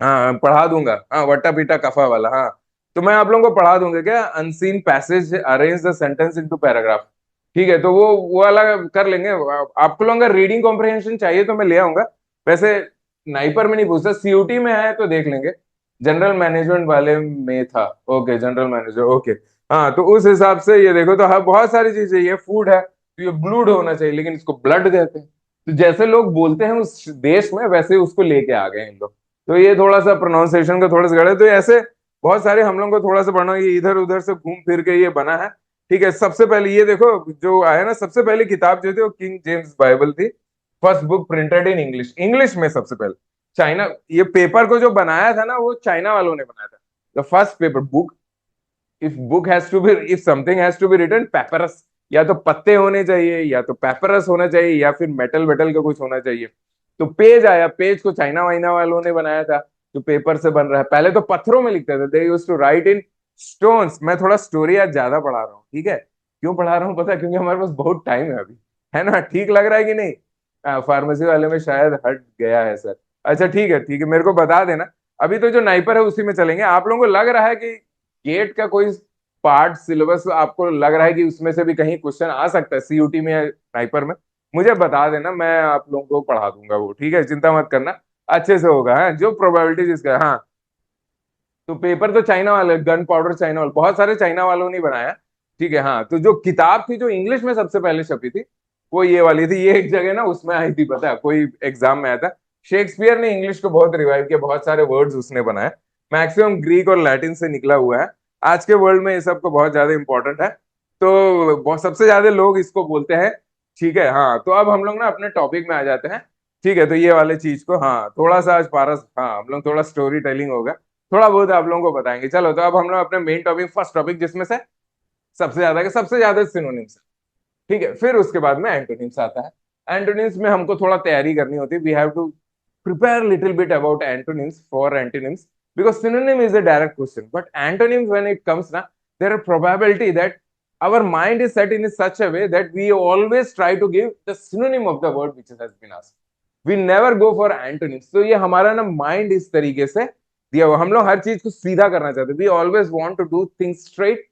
हाँ पढ़ा दूंगा, हाँ वट्टा पीटा कफा वाला, हाँ। तो मैं आप लोगों को पढ़ा दूंगा क्या, unseen passage arrange the sentence into paragraph. ठीक है, तो वो वाला कर लेंगे। आपको लोगों का रीडिंग कॉम्प्रिहेंशन चाहिए तो मैं ले आऊंगा। वैसे नाइपर में नहीं पूछता, सीयूटी में है तो देख लेंगे। जनरल मैनेजमेंट वाले में था। Okay, general manager, okay. हाँ तो उस हिसाब से ये देखो, तो हाँ बहुत सारी चीजें, ये फूड है तो ये ब्लूड होना चाहिए, लेकिन इसको ब्लड कहते हैं। तो जैसे लोग बोलते हैं उस देश में, वैसे उसको लेके आ गए इन लोग। तो ये थोड़ा सा प्रोनाउंसिएशन का थोड़ा सा गड़े, तो ऐसे बहुत सारे हम लोग को थोड़ा सा पढ़ना, ये इधर उधर से घूम फिर के ये बना है। ठीक है, सबसे पहले ये देखो जो आया ना, सबसे पहली किताब जो थी वो किंग जेम्स बाइबल थी। First book printed in English, English में सबसे पहले। चाइना, ये पेपर को जो बनाया था ना, वो चाइना वालों ने बनाया था। The first paper book, if book has to be, if something has to be written, papers, या तो पत्ते होने चाहिए, या तो पेपरस होना चाहिए, या फिर मेटल वेटल का कुछ होना चाहिए। तो पेज आया, पेज को चाइना वाइना वालों ने बनाया था, जो पेपर से बन रहा है। पहले तो पत्थरों में लिखते थे, they used to write in stones. मैं थोड़ा स्टोरी आज ज्यादा पढ़ा रहा हूँ, ठीक है। क्यों पढ़ा रहा हूँ पता है? क्योंकि हमारे पास बहुत टाइम है अभी, है ना। ठीक लग रहा है कि नहीं? फार्मेसी वाले में शायद हट गया है सर। अच्छा ठीक है, ठीक है, मेरे को बता देना। अभी तो जो नाइपर है उसी में चलेंगे। आप लोगों को लग रहा है कि गेट का कोई पार्ट सिलेबस आपको लग रहा है कि उसमें से भी कहीं क्वेश्चन आ सकता है सीयूटी में या नाइपर में, मुझे बता देना, मैं आप लोगों को पढ़ा दूंगा वो। ठीक है, चिंता मत करना, अच्छे से होगा। हाँ, जो प्रोबेबिलिटी जिसका, हाँ। तो पेपर तो चाइना वाले, गन पाउडर चाइना वाले, बहुत सारे चाइना वालों ने बनाया। ठीक है, हाँ। तो जो किताब थी जो इंग्लिश में सबसे पहले छपी थी, वो ये वाली थी। ये एक जगह ना उसमें आई थी, पता है, कोई एग्जाम में आया था। शेक्सपियर ने इंग्लिश को बहुत रिवाइव किया, बहुत सारे वर्ड्स उसने बनाए। मैक्सिमम ग्रीक और लैटिन से निकला हुआ है। आज के वर्ल्ड में ये सब को बहुत ज्यादा इंपॉर्टेंट है। तो सबसे ज्यादा लोग इसको बोलते हैं। ठीक है, हाँ। तो अब हम लोग ना अपने टॉपिक में आ जाते हैं। ठीक है, तो ये वाले चीज को, हाँ थोड़ा सा आज पारस, हाँ हम लोग थोड़ा स्टोरी टेलिंग होगा, थोड़ा बहुत आप लोगों को बताएंगे। चलो, तो अब हम लोग अपने मेन टॉपिक, फर्स्ट टॉपिक जिसमें से सबसे ज्यादा सिनोनिम्स है। ठीक है, फिर उसके बाद में एंटोनिम्स आता है। एंटोनिम्स में हमको थोड़ा तैयारी करनी होती है। We have to prepare little bit about antonyms for antonyms, because synonym is a direct question, but antonyms when it comes na, there are probability that our mind is set in such a way that we always try to give the synonym of the word which has been asked. We never go for antonyms. तो ये हमारा ना mind इस तरीके से दिया हुआ, हम लोग हर चीज को सीधा करना चाहते हैं। We always want to do things straight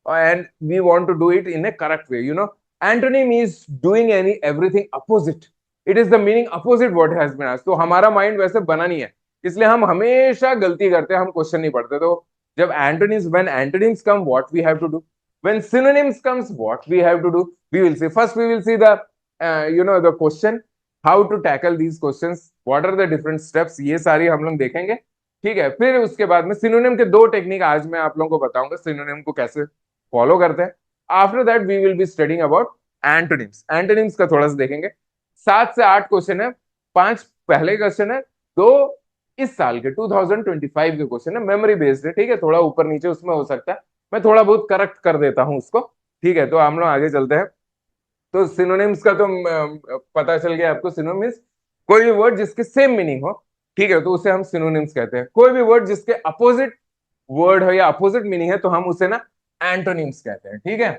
and we want to do it in a correct way, you know. Antonym is doing any everything opposite. It is the meaning opposite what has been asked. तो हमारा mind वैसे बना नहीं है, इसलिए हम हमेशा गलती करते हैं, हम क्वेश्चन नहीं पढ़ते। तो जब antonyms, when antonyms come, what we have to do, when synonyms comes, what we have to do, we will see. First we will see the the question, how to tackle these questions, what are the different steps, ये सारी हम लोग देखेंगे। ठीक है, फिर उसके बाद में सिनोनिम के दो टेक्निक आज मैं आप लोगों को बताऊंगा, सिनोनिम को कैसे फॉलो करते हैं। After that we will be studying about antonyms. Antonyms का थोड़ा सा देखेंगे। 7 से 8 क्वेश्चन है, 5 पहले क्वेश्चन है, 2 इस साल के 2025 के क्वेश्चन है, मेमोरी बेस्ड है। ठीक है, थोड़ा ऊपर नीचे उसमें हो सकता है, मैं थोड़ा बहुत करेक्ट कर देता हूं उसको। ठीक है, तो हम लोग आगे चलते हैं। तो सिनोनिम्स का तो पता चल गया आपको। सिनोनिम्स कोई भी वर्ड जिसके सेम मीनिंग हो, ठीक है, तो उसे हम सिनोनिम्स कहते हैं। कोई भी वर्ड जिसके अपोजिट वर्ड हो या अपोजिट मीनिंग है, तो हम उसे ना एंटोनिम्स कहते हैं। ठीक है,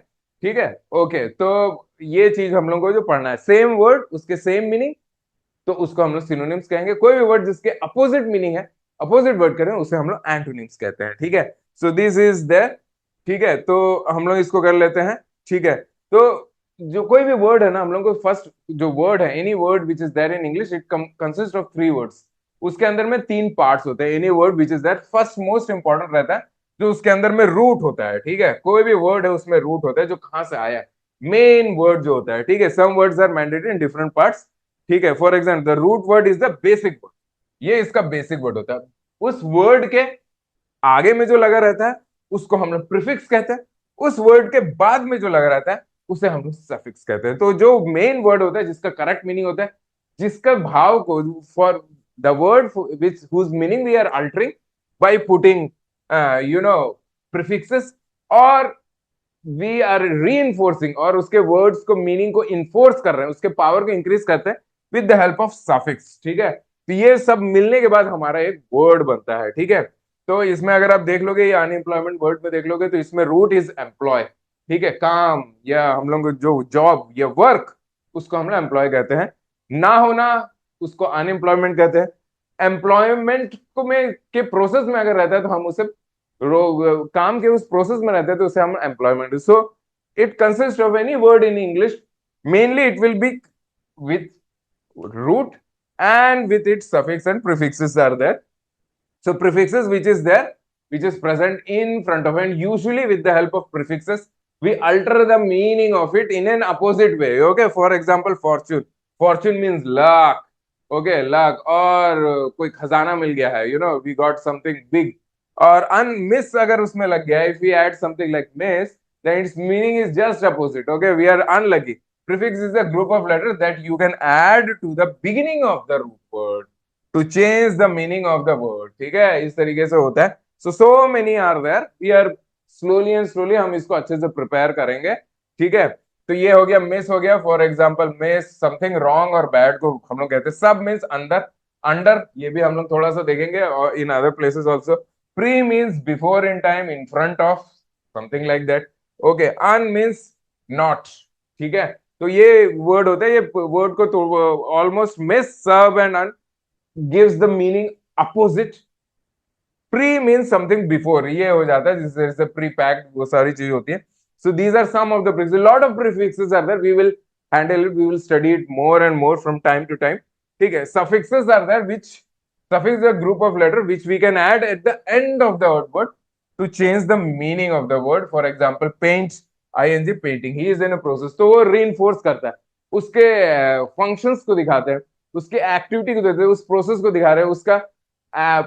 ठीक है, ओके। तो ये चीज हम लोग को जो पढ़ना है, सेम वर्ड उसके सेम मीनिंग, तो उसको हम लोग सिनोनिम्स कहेंगे। कोई भी वर्ड जिसके अपोजिट मीनिंग है, अपोजिट वर्ड करें, उसे हम लोग एंटोनिम्स कहते हैं। ठीक है, सो दिस इज द, ठीक है, तो हम लोग इसको कर लेते हैं। ठीक है, तो जो कोई भी वर्ड है ना, हम लोग को फर्स्ट जो वर्ड है, any word which is there in English, it consist of 3 words. उसके अंदर में 3 पार्ट्स होते हैं। Any word which is there, first most important रहता है जो उसके अंदर में रूट होता है। ठीक है, कोई भी वर्ड है उसमें रूट होता है, जो कहां से आया है, मेन वर्ड जो होता है। ठीक है, some words are mandated in different parts. ठीक है, for example the root word is the basic word, ये इसका बेसिक वर्ड होता है। उस वर्ड के आगे में जो लगा रहता है उसको हम लोग प्रीफिक्स कहते हैं। उस वर्ड के बाद में जो लगा रहता है उसे हम लोग सफिक्स कहते हैं। तो जो मेन वर्ड होता है, जिसका करेक्ट मीनिंग होता है, जिसका भाव को, for the word which whose meaning we are altering by putting prefixes, और वी आर रीइंफोर्सिंग, और उसके वर्ड्स को मीनिंग को इन्फोर्स कर रहे हैं, उसके पावर को इंक्रीज करते हैं with the help of suffix. ठीक है, तो ये सब मिलने के बाद हमारा एक वर्ड बनता है। ठीक है, तो इसमें अगर आप देख लोगे, ये अनएम्प्लॉयमेंट वर्ड में देख लोगे, तो इसमें रूट इज एम्प्लॉय। ठीक है, काम या हम लोग जो जॉब या वर्क, उसको हम लोग एम्प्लॉय कहते हैं। ना होना, उसको अनएम्प्लॉयमेंट कहते हैं। एम्प्लॉयमेंट को में के प्रोसेस में अगर रहता है तो हम उसे काम के उस प्रोसेस में रहते हैं तो उसे हम employment. So it consist of any word in English, mainly it will B with root and with its suffix and prefixes are there. So prefixes which is there, which is present in front of, and usually with the help of prefixes we alter the meaning of it in an opposite way. Okay, for example, fortune, fortune means luck. Okay, luck, और कोई खजाना मिल गया है, you know, we got something big. और miss अगर उसमें लग गया है, if we add something like miss, then its meaning is just opposite. Okay, we are unlucky. Prefix is a group of letters that you can add to the beginning of the root word to change the meaning of the word. ठीक है, इस तरीके से होता है। So many are there. We are slowly and slowly हम इसको अच्छे से प्रिपेयर करेंगे। ठीक है, तो ये हो गया, मिस हो गया। For example, miss something wrong और बैड को हम लोग कहते हैं सब मीन्स अंदर। अंडर ये भी हम लोग थोड़ा सा देखेंगे, और in other places also. Pre means before in time, in front of, something like that. Okay, un means not. ठीक है, तो ये वर्ड होते हैं, ये वर्ड को तो almost miss, sub and un gives the meaning opposite. Pre means something before, ये हो जाता है जिससे प्री पैक्ड, वो सारी चीज होती है। So these are some of the prefixes. Lot of prefixes are there. We will handle it. We will study it more and more from time to time. ठीक है, suffixes are there, which suffix is a group of letter which we can add at the end of the word to change the meaning of the word. For example, paint, ing, painting. He is in a process. तो वो reinforce करता है, उसके functions को दिखाते हैं, उसके activity को देते हैं, उस process को दिखा रहे हैं, उसका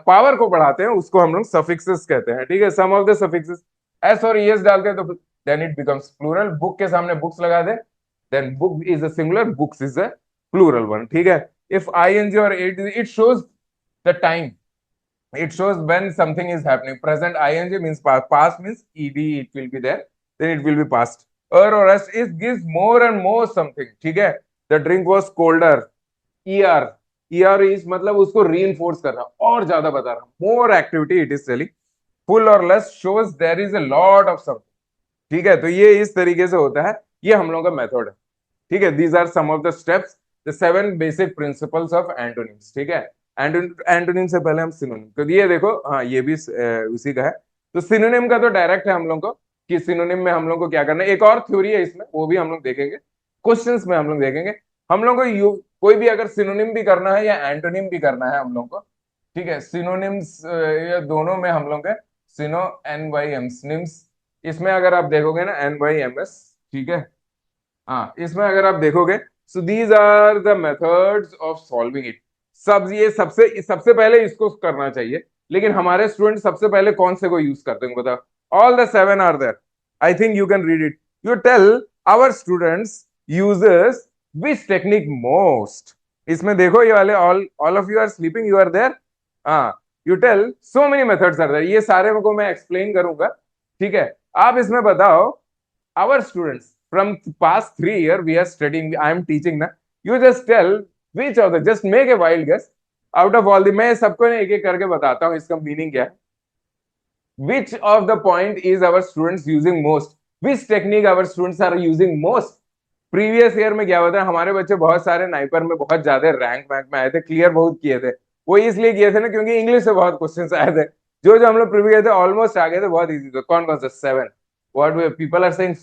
पावर को बढ़ाते हैं, उसको हम लोग suffixes कहते हैं। ठीक है, some of the suffixes s और es डालते हैं तो then it becomes plural. book के सामने books लगा दे, then book is a singular, books is a plural one. ठीक है, if ing or it shows the time, it shows when something is happening. Present ing means past means ed, it will be there, then it will be past. Or s is gives more and more something. ठीक है, the drink was colder. er is मतलब उसको reinforce कर रहा, और ज्यादा बता रहा, more activity it is telling. full or less shows there is a lot of something. ठीक है, तो ये इस तरीके से होता है, ये हम लोगों का मेथड है। ठीक है, these are some of the steps, the 7 basic principles of antonyms. ठीक है, एंटोनिम से पहले हम सिनोनिम, तो ये देखो, हाँ ये भी उसी का है। तो सिनोनिम का तो डायरेक्ट है हम लोग को, कि सिनोनिम में हम लोग को क्या करना है। एक और थ्योरी है इसमें, वो भी हम लोग देखेंगे, क्वेश्चंस में हम लोग देखेंगे। हम लोग को कोई भी अगर सिनोनिम भी करना है या एंटोनिम भी करना है हम लोग को, ठीक है, सिनोनिम्स ये दोनों में हम लोग है सिनो एन वाई एम सिनिम्स। इसमें अगर आप देखोगे ना, एन वाई एम एस, ठीक है, हाँ इसमें अगर आप देखोगे, so these are the methods of solving it. सब ये सबसे सबसे पहले इसको करना चाहिए, लेकिन हमारे स्टूडेंट सबसे पहले कौन से को यूज करते हैं बताओ? All the 7 are there, I think you can read it. You tell our students users which technique most. इसमें देखो ये वाले, all of you are sleeping, you are there. हाँ, you tell so many methods are there, ये सारे को मैं explain करूंगा। ठीक है, आप इसमें बताओ, our students from past 3 years we are studying, I am teaching ना, you just tell which of the, just make a wild guess out of all the, मैं सबको एक एक करके बताता हूँ इसका मीनिंग क्या है। which of the point is our students using most, which technique our students are using most। Previous year में क्या होता है, हमारे बच्चे बहुत सारे नाइपर में बहुत ज्यादा रैंक वैंक में आए थे, क्लियर बहुत किए थे। वो इसलिए किए थे ना क्योंकि इंग्लिश से बहुत क्वेश्चंस आए थे, जो जो हम लोग प्रीवियस थे ऑलमोस्ट आ गए थे, बहुत इजी थे। कौन कौन से? 7। What people are saying?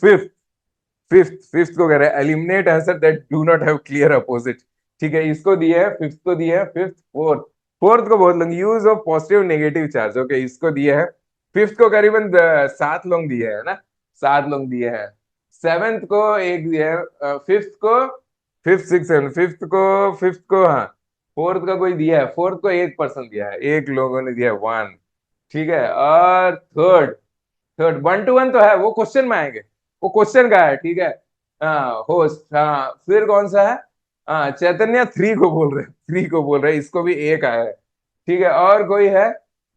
Fifth को कह रहे हैं eliminate answer that do not have clear opposite. ठीक है, इसको दिए है, फिफ्थ को दिए है, फिफ्थ फोर्थ को बहुत लोग use of positive negative charge. Okay, इसको दिए है। फिफ्थ को करीबन 7 लोग दिए है ना, 7 लोग दिए हैं। सेवेंथ को एक दिया है, फिफ्थ को, फिफ्थ सिक्स सेवन, फिफ्थ को हाँ, फोर्थ का कोई दिया है, फोर्थ को 1% दिया है, एक लोगों ने दिया है 1। ठीक है, और थर्ड 1 to 1 तो है, वो क्वेश्चन में आएंगे, वो क्वेश्चन का है। ठीक है, हाँ होस्ट, हाँ फिर कौन सा है? हाँ चैतन्य 3 को बोल रहे, इसको भी 1 आया है। ठीक है, और कोई है?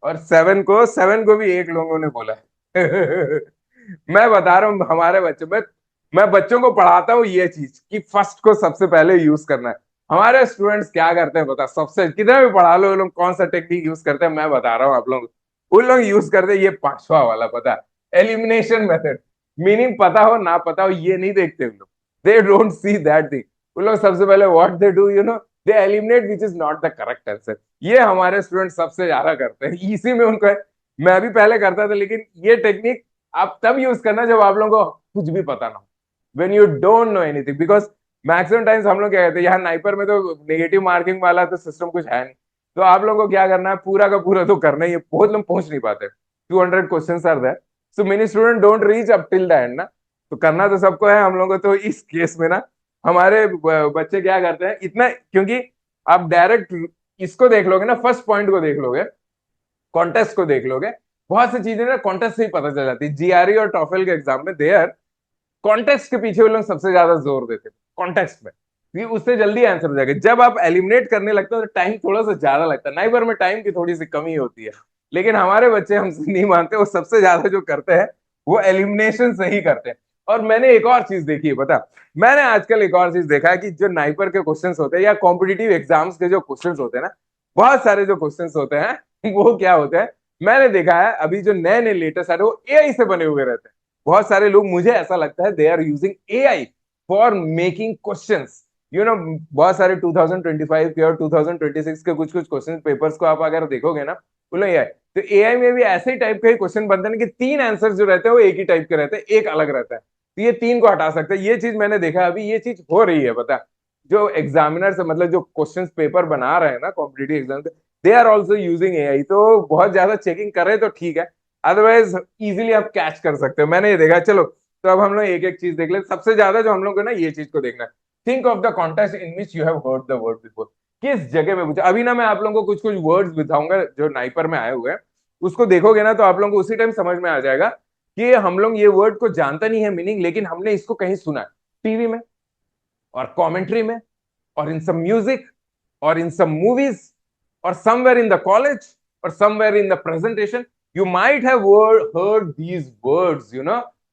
और 7 को भी एक लोगों ने बोला है। मैं बता रहा हूँ हमारे बच्चे में, मैं बच्चों को पढ़ाता हूँ ये चीज कि फर्स्ट को सबसे पहले यूज करना है। हमारे स्टूडेंट्स क्या करते हैं बता, सबसे कितने भी पढ़ा लो वो लोग कौन सा टेक्निक यूज करते हैं, मैं बता रहा हूँ आप लोग। उन लोग यूज करते हैं ये पांचवा वाला, पता है, एलिमिनेशन मेथड। मीनिंग पता हो ना पता हो ये नहीं देखते उन लोग, they don't see that thing. उन लोग सबसे पहले what they do, they eliminate which is not the correct answer. ये हमारे स्टूडेंट सबसे ज्यादा करते हैं, इसी में उनको मैं भी पहले करता था, लेकिन ये टेक्निक आप तब यूज करना जब आप लोगों को कुछ भी पता ना हो, when you don't know anything. Because maximum times हम लोग क्या कहते हैं, यहाँ नाइपर में तो नेगेटिव मार्किंग वाला तो सिस्टम कुछ है नहीं, तो आप लोगों को क्या करना है, पूरा का पूरा तो करना ही है। बहुत लोग पहुंच नहीं पाते, 200 question are there, so many student don't reach up till the end ना। तो करना तो सबको है हम लोगों को, तो इस केस में ना हमारे बच्चे क्या करते हैं इतना, क्योंकि आप डायरेक्ट इसको देख लोगे ना, फर्स्ट पॉइंट को देख लोगे, कॉन्टेस्ट को देख लोगे, बहुत सी चीजें ना कॉन्टेस्ट से ही पता चल जाती है। जीआरई और टॉफेल के एग्जाम में देयर कॉन्टेक्स्ट के पीछे वो लोग सबसे ज्यादा जोर देते हैं, कॉन्टेक्स्ट में, क्योंकि उससे जल्दी आंसर हो जाएगा। जब आप एलिमिनेट करने लगते हो तो टाइम थोड़ा सा ज्यादा लगता है, नाइबर में टाइम की थोड़ी सी कमी होती है, लेकिन हमारे बच्चे हमसे नहीं मानते, वो सबसे ज्यादा जो करते हैं वो एलिमिनेशन से ही करते हैं। और मैंने एक और चीज देखी है पता, मैंने आजकल एक और चीज देखा है कि जो नाइपर के क्वेश्चंस होते हैं या कॉम्पिटिटिव एग्जाम्स के जो क्वेश्चंस होते हैं ना, बहुत सारे जो क्वेश्चंस होते हैं वो क्या होते हैं, मैंने देखा है अभी जो नए नए लेटेस्ट आ रहे वो एआई से बने हुए रहते हैं। बहुत सारे लोग, मुझे ऐसा लगता है, they are using AI for making questions. बहुत सारे 2025 के और 2026 के कुछ कुछ क्वेश्चन पेपर्स को आप अगर देखोगे ना, बोलो एआई, तो एआई में भी ऐसे ही टाइप के क्वेश्चन बनते हैं कि 3 आंसर जो रहते हैं वो एक ही टाइप के रहते हैं, एक अलग रहता है, तो ये 3 को हटा सकते हैं। ये चीज मैंने देखा अभी, ये चीज हो रही है पता, जो एग्जामिनर से मतलब जो क्वेश्चन पेपर बना रहे हैं ना competitive exam, they are also using AI. तो बहुत ज्यादा चेकिंग कर रहे तो ठीक है, अदरवाइज इजीली आप कैच कर सकते हो, मैंने ये देखा। चलो तो अब हम लोग एक एक चीज देख ले, सबसे ज्यादा जो हम लोग को ना ये चीज को देखना है, think of the context in which you have heard the word before. किस जगह में पूछा, अभी ना मैं आप लोगों को कुछ कुछ वर्ड्स बताऊंगा जो नाइपर में आए हुए हैं, उसको देखोगे ना तो आप लोगों को उसी टाइम समझ में आ जाएगा कि हम लोग ये वर्ड को जानता नहीं है मीनिंग, लेकिन हमने इसको कहीं सुना है, टीवी में और कमेंट्री में और इन सम म्यूजिक और इन सम मूवीज और समवेयर इन द कॉलेज और somewhere in the presentation, you might have heard these words,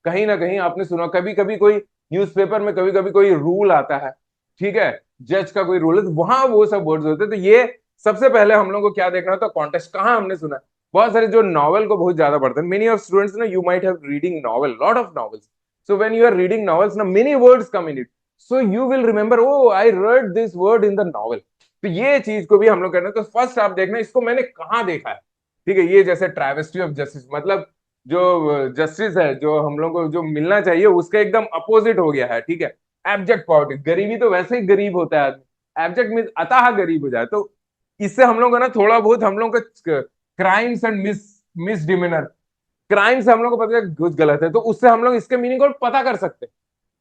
कहीं ना कहीं आपने सुना। कभी कभी कोई न्यूज़पेपर में कभी कभी कोई रूल आता है, ठीक है, जज का कोई रूल है, तो वहां वो सब वर्ड्स होते हैं। तो ये सबसे पहले हम लोग को क्या देखना होता है, कॉन्टेक्स्ट कहाँ हमने सुना है। बहुत सारे जो नॉवल को बहुत ज्यादा पढ़ते हैं, मेनी ऑफ स्टूडेंट्स ना, you might have reading novel, lot of novels, so when you are reading novels ना, many words come in it, so you will remember, oh I read this word in the novel. तो ये चीज को भी हम लोग करना है। तो फर्स्ट आप देखना इसको मैंने कहाँ देखा है, ठीक है। ये जैसे ट्रावेस्टी ऑफ जस्टिस, मतलब जो जस्टिस है जो हम लोग को जो मिलना चाहिए उसका एकदम अपोजिट हो गया है, ठीक है। एब्जेक्ट पॉवर्टी, गरीबी तो वैसे ही गरीब होता है आदमी, एब्जेक्ट मीन अतः गरीब हो जाए, तो इससे हम लोग को ना थोड़ा बहुत हम लोग का क्राइम्स एंड मिसडिमिनर, क्राइम्स हम लोग को पता है कुछ गलत है, तो उससे हम लोग इसके मीनिंग को पता कर सकते हैं।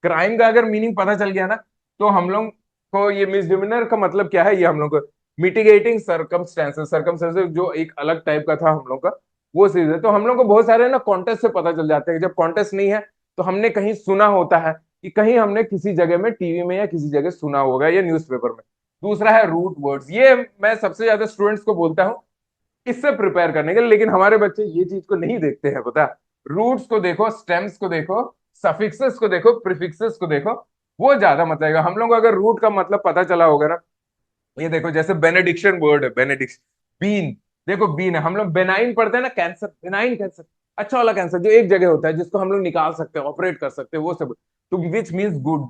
क्राइम का अगर मीनिंग पता चल गया ना, तो हम लोग को ये मिसडिमिनर का मतलब क्या है, ये हम लोग को मिटिगेटिंग सर्कमस्टेंसेस जो एक अलग टाइप का था हम लोग का, वो चीज है। तो हम लोग को बहुत सारे ना कॉन्टेस्ट से पता चल जाते हैं। जब कॉन्टेस्ट नहीं है तो हमने कहीं सुना होता है, कि कहीं हमने किसी जगह में टीवी में या किसी जगह सुना होगा या न्यूज़पेपर में। दूसरा है रूट वर्ड्स, ये मैं सबसे ज्यादा स्टूडेंट्स को बोलता हूँ इससे प्रिपेयर करने के लिए, लेकिन हमारे बच्चे ये चीज को नहीं देखते हैं पता। रूट्स को देखो, स्टेम्स को देखो, सफिक्सेस को देखो, प्रीफिक्सेस को देखो, वो ज्यादा मतलब आएगा। हम लोग को अगर रूट का मतलब पता चला होगा ना, ये देखो जैसे बेनेडिक्शन वर्ड है, बेनेडिक्शन, बीन, देखो बीन है, हम लोग बेनाइन पढ़ते हैं ना, कैंसर, बेनाइन कैंसर, अच्छा वाला कैंसर जो एक जगह होता है जिसको हम लोग निकाल सकते हैं, ऑपरेट कर सकते हैं, वो सब, तो विच मीन्स गुड,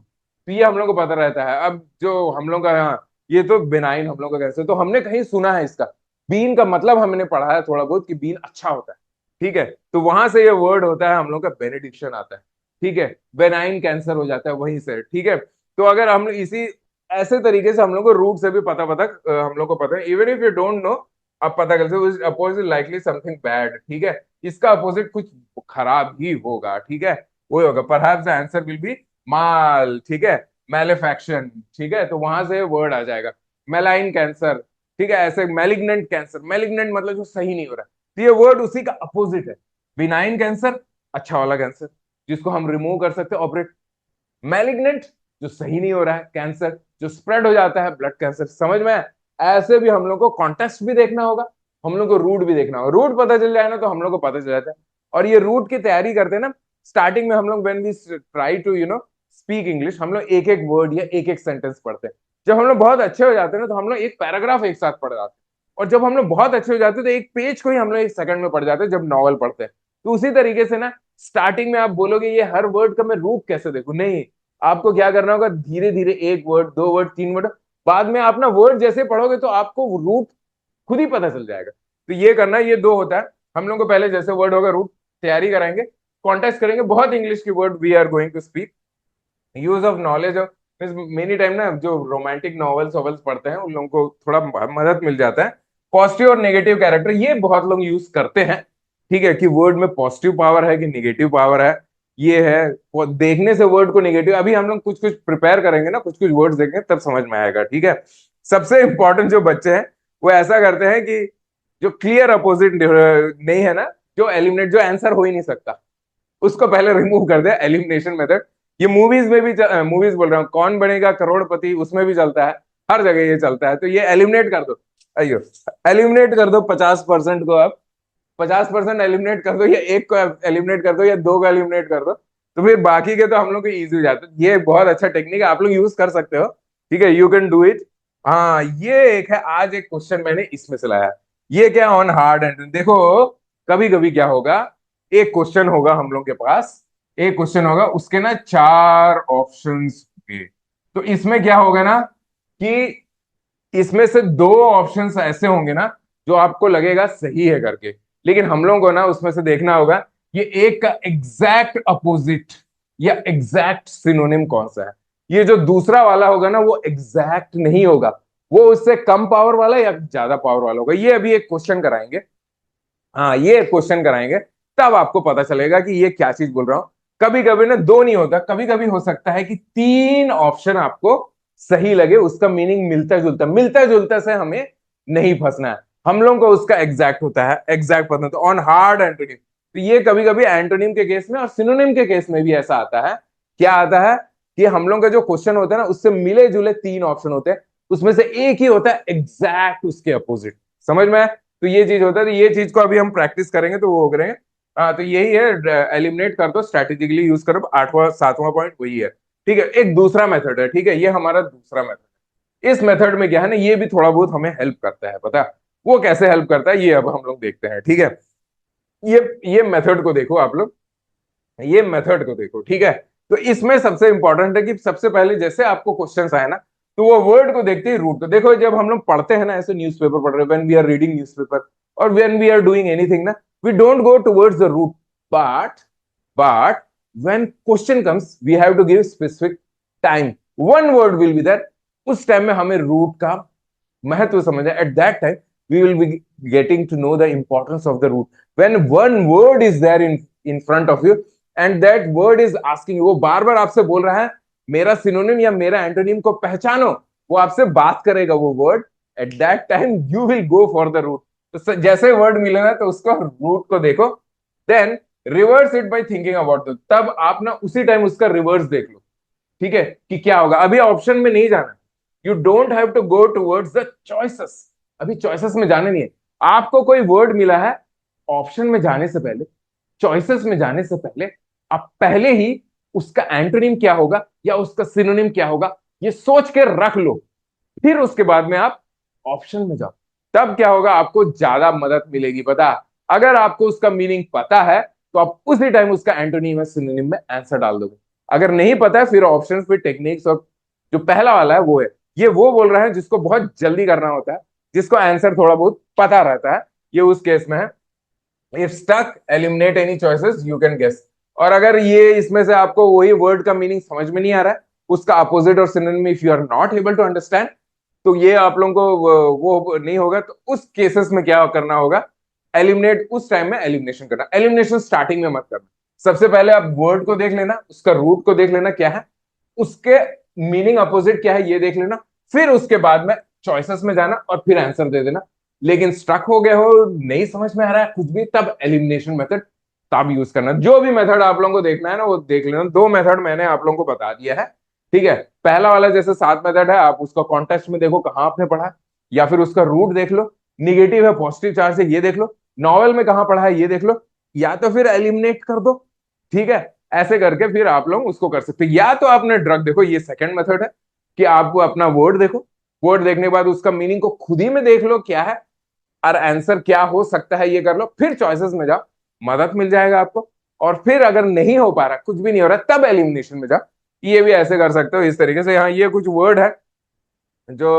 तो ये हम लोग को पता रहता है। अब जो हम लोग का यहाँ ये तो बेनाइन हम लोग का कैंसर, तो हमने कहीं सुना है इसका, बीन का मतलब हमने पढ़ा है थोड़ा बहुत कि बीन अच्छा होता है, ठीक है, तो वहां से ये वर्ड होता है हम लोग का बेनेडिक्शन आता है, ठीक है, बेनाइन कैंसर हो जाता है वहीं से, ठीक है। तो अगर हम इसी ऐसे तरीके से हम लोग को रूट से भी पता हम लोग को पता है, even if you don't know, आप पता कर सकते हो अपोजिट लाइकली समथिंग बैड, ठीक है, इसका अपोजिट कुछ खराब ही होगा, ठीक है, वो होगा, perhaps the answer will be mal, ठीक है, मैलिफैक्शन, ठीक है, तो वहां से वर्ड आ जाएगा, मेलाइन कैंसर, ठीक है, ऐसे मैलिग्नेंट कैंसर, मैलिग्नेंट मतलब जो सही नहीं हो रहा, तो ये वर्ड उसी का अपोजिट है। बिनाइन कैंसर, अच्छा वाला कैंसर जिसको हम रिमूव कर सकते हैं, ऑपरेट। मैलिग्नेंट, जो सही नहीं हो रहा है, कैंसर जो स्प्रेड हो जाता है, ब्लड कैंसर, समझ में आया? ऐसे भी हम लोग को कॉन्टेक्स्ट भी देखना होगा, हम लोग को रूट भी देखना होगा। रूट पता चल जाए ना तो हम लोग को पता चल जाता है। और ये रूट की तैयारी करते हैं ना, स्टार्टिंग में हम लोग when we try to speak English, हम लोग एक एक वर्ड या एक एक सेंटेंस पढ़ते हैं। जब हम लोग बहुत अच्छे हो जाते हैं ना, तो हम लोग एक पैराग्राफ एक साथ पढ़ जाते हैं। और जब हम लोग बहुत अच्छे हो जाते हैं तो एक पेज को ही हम लोग एक सेकंड में पढ़ जाते हैं, जब नॉवल पढ़ते हैं। तो उसी तरीके से ना, स्टार्टिंग में आप बोलोगे ये हर वर्ड का मैं रूट कैसे देखूं, नहीं, आपको क्या करना होगा, धीरे धीरे एक वर्ड, दो वर्ड, तीन वर्ड, बाद में आप ना वर्ड जैसे पढ़ोगे तो आपको रूट खुद ही पता चल जाएगा। तो ये करना, ये दो होता है। हम लोग को पहले जैसे वर्ड होगा रूट तैयारी कराएंगे, कॉन्टेक्स्ट करेंगे, बहुत इंग्लिश की word we are going to speak, use of knowledge of, many time ना जो रोमांटिक नॉवेल्स वॉवेल्स पढ़ते हैं उन लोगों को थोड़ा मदद मिल जाता है। पॉजिटिव और नेगेटिव कैरेक्टर ये बहुत लोग यूज करते हैं, ठीक है, कि वर्ड में पॉजिटिव पावर है कि नेगेटिव पावर है, ये है। वो देखने से वर्ड को नेगेटिव, अभी हम लोग कुछ कुछ प्रिपेयर करेंगे ना, कुछ कुछ वर्ड्स देखेंगे तब समझ में आएगा, ठीक है। सबसे इंपॉर्टेंट जो बच्चे हैं वो ऐसा करते हैं कि जो क्लियर अपोजिट नहीं है ना, जो एलिमिनेट, जो आंसर हो ही नहीं सकता, उसको पहले रिमूव कर दे, एलिमिनेशन मेथड। ये मूवीज में भी, मूवीज बोल रहा हूँ, कौन बनेगा करोड़पति, उसमें भी चलता है, हर जगह ये चलता है। तो ये एलिमिनेट कर दो, अयो, एलिमिनेट कर दो 50% को। आप 50% एलिमिनेट कर दो, या एक को एलिमिनेट कर दो, या दो को एलिमिनेट कर दो, तो फिर बाकी के तो हम लोग को इजी हो जाता है। ये बहुत अच्छा टेक्निक है, आप लोग यूज कर सकते हो, ठीक है, यू कैन डू इट। हाँ, ये एक है, आज एक क्वेश्चन मैंने इसमें से लाया। ये क्या, ऑन हार्ड एंड, देखो कभी कभी क्या होगा, एक क्वेश्चन होगा हम लोग के पास, एक क्वेश्चन होगा, उसके ना चार ऑप्शंस होंगे। तो इसमें क्या होगा ना, कि इसमें से दो ऑप्शंस ऐसे होंगे ना जो आपको लगेगा सही है करके, लेकिन हम लोगों को ना उसमें से देखना होगा ये एक का एग्जैक्ट अपोजिट या एग्जैक्ट सिनोनिम कौन सा है। ये जो दूसरा वाला होगा ना वो एग्जैक्ट नहीं होगा, वो उससे कम पावर वाला या ज्यादा पावर वाला होगा। ये अभी एक क्वेश्चन कराएंगे, हाँ ये क्वेश्चन कराएंगे, तब आपको पता चलेगा कि ये क्या चीज बोल रहा हूं। कभी कभी ना दो नहीं होता, कभी कभी हो सकता है कि तीन ऑप्शन आपको सही लगे, उसका मीनिंग मिलता जुलता, मिलता जुलता से हमें नहीं फंसना है, हम लोगों को उसका एग्जैक्ट होता है, एग्जैक्ट पता। तो ऑन हार्ड एंटोनिम, तो ये कभी कभी एंटोनिम के केस में और सिनोनिम के केस में भी ऐसा आता है। क्या आता है कि हम लोग का जो क्वेश्चन होता है ना, उससे मिले जुले तीन ऑप्शन होते हैं, उसमें से एक ही होता है एग्जैक्ट उसके अपोजिट। समझ में आया? तो ये चीज होता है, तो ये चीज को अभी हम प्रैक्टिस करेंगे तो वो करेंगे। हाँ, तो यही है, एलिमिनेट कर दो, स्ट्रैटेजिकली यूज करो, आठवां सातवां पॉइंट वही है, ठीक है। एक दूसरा मेथड है, ठीक है, ये हमारा दूसरा मेथड है। इस मेथड में क्या है ना, ये भी थोड़ा बहुत हमें हेल्प करता है, पता वो कैसे हेल्प करता है, ये अब हम लोग देखते हैं, ठीक है। ये मेथड को देखो आप लोग, ये मेथड को देखो, ठीक है। तो इसमें सबसे इंपॉर्टेंट है कि सबसे पहले जैसे आपको क्वेश्चंस आए ना, तो वो वर्ड को देखते ही रूट को देखो। जब हम लोग पढ़ते हैं ना, ऐसे न्यूज़पेपर पढ़ रहे हैं, when we are reading newspaper और when we are doing anything ना, we don't go towards the root, but but when question comes we have to give specific time, one word will be that, उस time में हमें root का महत्व समझना है। At that time we will be getting to know the importance of the root, when one word is there in front of you and that word is asking, वो बार बार आपसे बोल रहा है मेरा सिनोनिम या मेरा एंटोनिम को पहचानो, वो आपसे बात करेगा वो word, at that time you will go for the root. तो जैसे वर्ड मिले ना, तो उसको रूट को देखो, then reverse it by thinking about the, तब आप ना उसी टाइम उसका रिवर्स देख लो, ठीक है, कि क्या होगा। अभी ऑप्शन में नहीं जाना, you don't have to go towards the choices, अभी चॉइसेस में जाने नहीं है। आपको कोई वर्ड मिला है, ऑप्शन में जाने से पहले, चॉइसेस में जाने से पहले, आप पहले ही उसका एंटोनिम क्या होगा या उसका सिनोनिम क्या होगा ये सोच के रख लो, फिर उसके बाद में आप ऑप्शन में जाओ, तब क्या होगा, आपको ज्यादा मदद मिलेगी। पता, अगर आपको उसका मीनिंग पता है तो आप उसी टाइम उसका एंटोनिम या सिनोनिम में आंसर डाल दोगे। अगर नहीं पता है, फिर ऑप्शंस फिर टेक्निक्स, और जो पहला वाला है वो है, ये वो बोल रहा है जिसको बहुत जल्दी करना होता है, जिसको आंसर थोड़ा बहुत पता रहता है, ये उस केस में है। If stuck eliminate any choices you can guess. और अगर ये इसमें से आपको वही वर्ड का मीनिंग समझ में नहीं आ रहा है, उसका अपोजिट और synonym if you are not able to understand, तो ये आप लोगों को वो नहीं होगा। तो उस केसेस में क्या करना होगा, एलिमिनेट, उस टाइम में एलिमिनेशन करना। एलिमिनेशन स्टार्टिंग में मत करना, सबसे पहले आप वर्ड को देख लेना, उसका रूट को देख लेना क्या है, उसके मीनिंग अपोजिट क्या है ये देख लेना, फिर उसके बाद में चॉइसेस में जाना और फिर आंसर दे देना। लेकिन स्ट्रक हो गए हो, नहीं समझ में आ रहा है कुछ भी, तब एलिमिनेशन मेथड तब यूज करना। जो भी मेथड आप लोगों को देखना है ना वो देख लेना, दो मेथड मैंने आप लोगों को बता दिया है, ठीक है। पहला वाला जैसे 7 मेथड है, आप उसका कॉन्टेक्स्ट में देखो कहां आपने पढ़ा है, या फिर उसका रूट देख लो, निगेटिव है पॉजिटिव चार्ज है ये देख लो, नॉवल में कहां पढ़ा है ये देख लो, या तो फिर एलिमिनेट कर दो, ठीक है। ऐसे करके फिर आप लोग उसको कर सकते हो। या तो आपने ड्रग देखो, ये सेकंड मेथड है कि आप अपना वर्ड देखो, वर्ड देखने के बाद उसका मीनिंग को खुद ही में देख लो क्या है और आंसर क्या हो सकता है, ये कर लो, फिर चॉइसेस में जाओ, मदद मिल जाएगा आपको। और फिर अगर नहीं हो पा रहा, कुछ भी नहीं हो रहा, तब एलिमिनेशन में जाओ। ये भी ऐसे कर सकते हो इस तरीके से। यहाँ ये कुछ वर्ड है जो